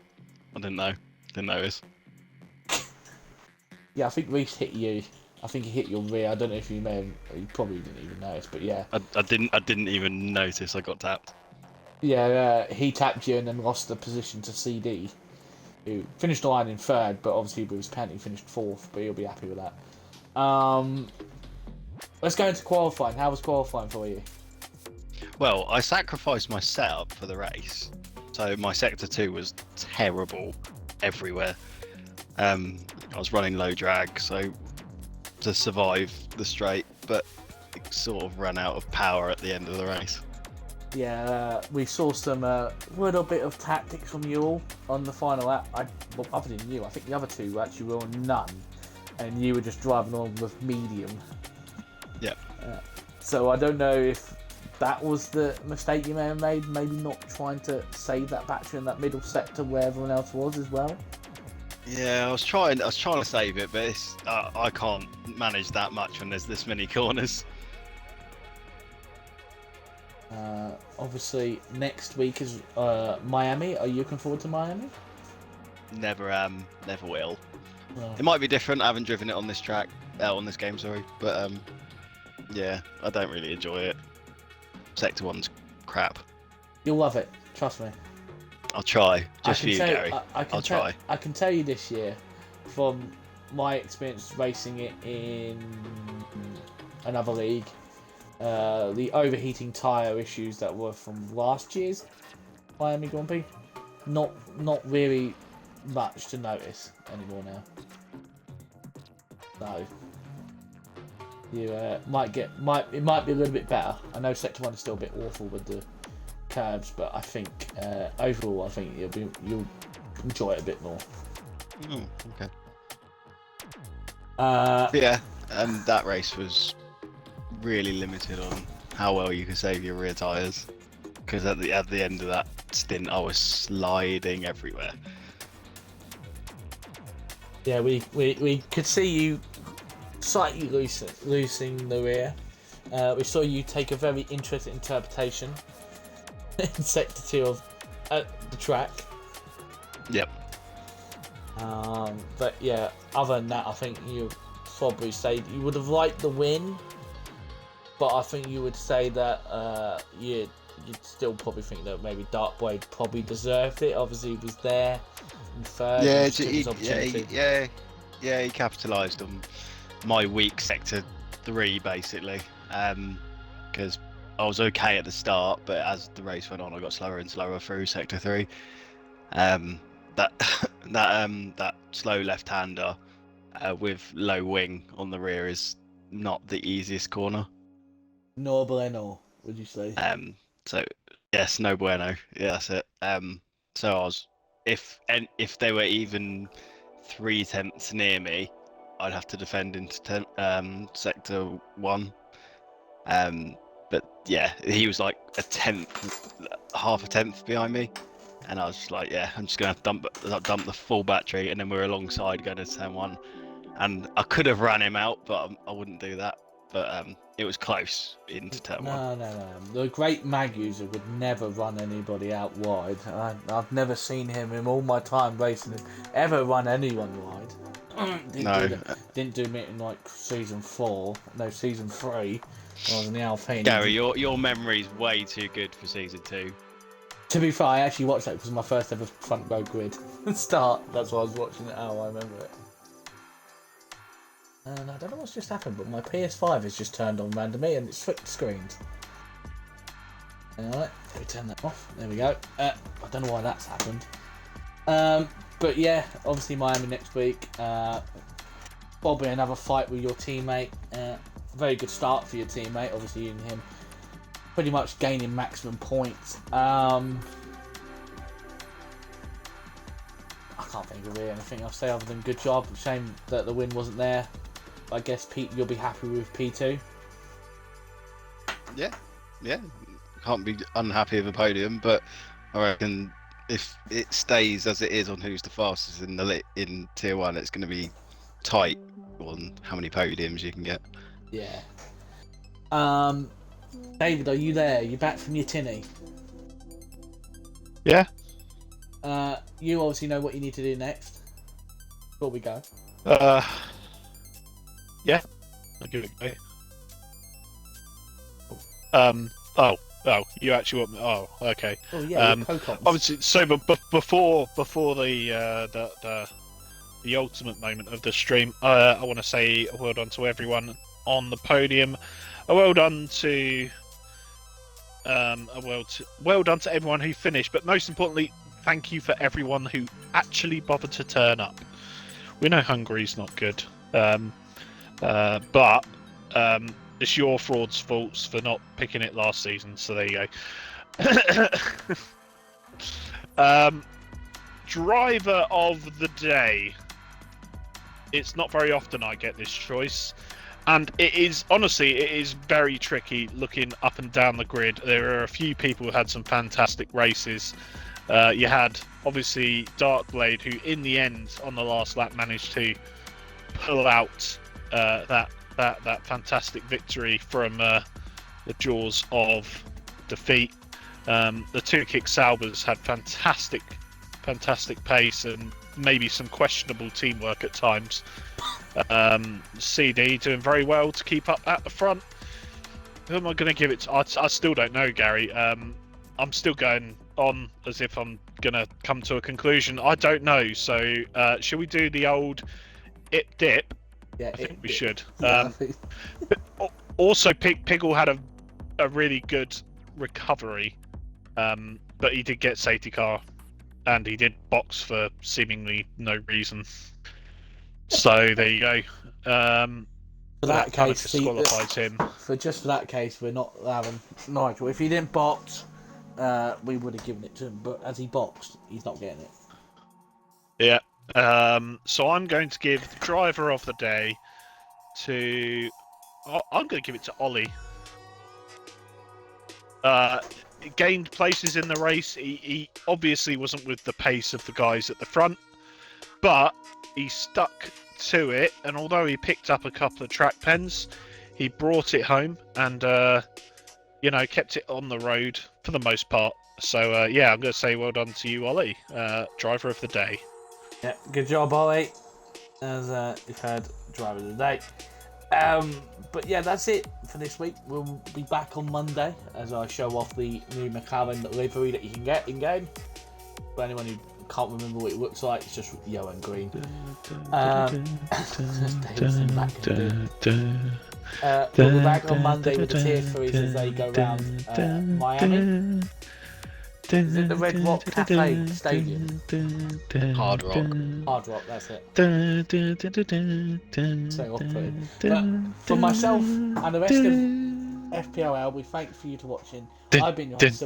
S3: I didn't know. Didn't notice.
S1: Yeah, I think Reese hit you. I think he hit your rear. I don't know if you may have... You probably didn't even notice, but yeah.
S3: I didn't even notice I got tapped.
S1: Yeah, he tapped you and then lost the position to CD, who finished the line in third, but obviously with his penalty finished fourth, but he'll be happy with that. Let's go into qualifying. How was qualifying for you?
S3: Well, I sacrificed my setup for the race, so my sector 2 was terrible everywhere. I was running low drag, so to survive the straight, but it sort of ran out of power at the end of the race.
S1: Yeah, we saw some little bit of tactics from you all on the final lap. Well, other than you, I think the other two actually were on none, and you were just driving on with medium.
S3: Yep.
S1: So I don't know if that was the mistake you may have made, maybe not trying to save that battery in that middle sector where everyone else was as well.
S3: Yeah, I was trying to save it, but I can't manage that much when there's this many corners.
S1: Obviously, next week is Miami. Are you looking forward to Miami?
S3: Never am, never will.
S1: Well,
S3: It might be different. I haven't driven it on this track, on this game, sorry. But yeah, I don't really enjoy it. Sector 1's crap.
S1: you'll love it. Trust me.
S3: I'll try, just for you, Gary. I'll try.
S1: I can tell you this year, from my experience racing it in another league, the overheating tyre issues that were from last year's Miami Grand Prix, not really much to notice anymore now. So you it might be a little bit better. I know Sector 1 is still a bit awful with the curbs, but I think overall, I think you'll enjoy it a bit more.
S3: Okay.
S1: Uh,
S3: Yeah, and that race was really limited on how well you could save your rear tyres, because at the end of that stint, I was sliding everywhere.
S1: yeah, we could see you slightly loosening the rear. We saw you take a very interesting interpretation in Sector 2 of the track.
S3: Yep.
S1: But yeah, other than that, I think you probably say you would have liked the win, but I think you would say that you'd still probably think that maybe Dark Blade probably deserved it. Obviously, he was there in third.
S3: Yeah, he capitalised on my weak Sector 3 basically, because I was okay at the start, but as the race went on, I got slower and slower through Sector 3. That slow left-hander with low wing on the rear is not the easiest corner.
S1: No bueno, would you say?
S3: So yes, no bueno. Yeah, that's it. So I was, if they were even 3/10 near me, I'd have to defend into Sector 1. But yeah, he was like half a tenth behind me, and I was just like, yeah, I'm just gonna dump the full battery, and then we're alongside going to turn 1, and I could have ran him out, but I wouldn't do that. But it was close into turn 1.
S1: No. The great mag user would never run anybody out wide. I've never seen him in all my time racing ever run anyone wide. Didn't do it in like season 4, no, season 3. I was in the Alpine.
S3: Gary, your memory's way too good for season 2.
S1: To be fair, I actually watched that because it was my first ever front row grid start. That's why I was watching it. I remember it. And I don't know what's just happened, but my PS5 has just turned on randomly and it's flipped screens. Alright, let me turn that off. There we go. I don't know why that's happened. But yeah, obviously Miami next week. Probably another fight with your teammate. Very good start for your teammate. Obviously you and him pretty much gaining maximum points. I can't think of really anything else to say other than good job. Shame that the win wasn't there. I guess Pete, you'll be happy with P2.
S3: Yeah. Can't be unhappy with a podium, but I reckon if it stays as it is on who's the fastest in Tier 1, it's going to be tight on how many podiums you can get.
S1: Yeah. David, are you there? You back from your tinny?
S2: Yeah.
S1: You obviously know what you need to do next. Before we go.
S2: Yeah. I'll give it a go. Oh, you actually want me? Oh, okay.
S1: Oh yeah,
S2: Um,
S1: your co-coms.
S2: Obviously, so before the ultimate moment of the stream, I want to say a well done to everyone on the podium. A well done to well done to everyone who finished, but most importantly, thank you for everyone who actually bothered to turn up. We know Hungary's not good, but it's your fraud's faults for not picking it last season. So there you go. Driver of the day. It's not very often I get this choice, and it is very tricky looking up and down the grid. There are a few people who had some fantastic races. You had obviously Darkblade, who in the end on the last lap managed to pull out that fantastic victory from the jaws of defeat. The two Kick Saubers had fantastic pace and maybe some questionable teamwork at times. CD doing very well to keep up at the front. Who am I going to give it to? I still don't know, Gary. I'm still going on as if I'm going to come to a conclusion. I don't know. So, shall we do the old ip dip?
S1: Yeah,
S2: I think we should.
S1: Yeah, I think-
S2: Also, Piggle had a really good recovery, but he did get safety car, and he did box for seemingly no reason. So there you go.
S1: For that
S2: kind of
S1: case,
S2: disqualifies him.
S1: for that case, we're not having Nigel. If he didn't box, we would have given it to him. But as he boxed, he's not getting it.
S2: Yeah. So I'm going to give the driver of the day to. I'm going to give it to Ollie. He gained places in the race. He obviously wasn't with the pace of the guys at the front, but he stuck to it. And although he picked up a couple of track pens, he brought it home and kept it on the road for the most part. So yeah, I'm going to say well done to you, Ollie, driver of the day.
S1: Yeah, good job, Ollie. As you've had driver of the day. But yeah, that's it for this week. We'll be back on Monday as I show off the new McLaren livery that you can get in game. For anyone who can't remember what it looks like, it's just yellow and green. We'll be back on Monday with the tier 3s as they go around Miami. Is it the Red Rock Cafe Stadium?
S3: Hard Rock.
S1: Hard Rock, that's it. So off-putting. But for myself and the rest of FPRL, we thank for you to watching. I've been your host,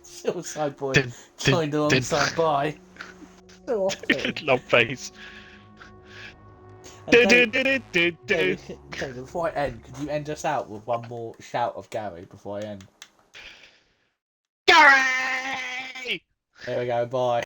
S1: Silverside Boy, joined alongside by... So off-putting.
S2: Long face.
S1: David, before I end, could you end us out with one more shout of Gary before I end?
S2: Gary!
S1: There we go, bye.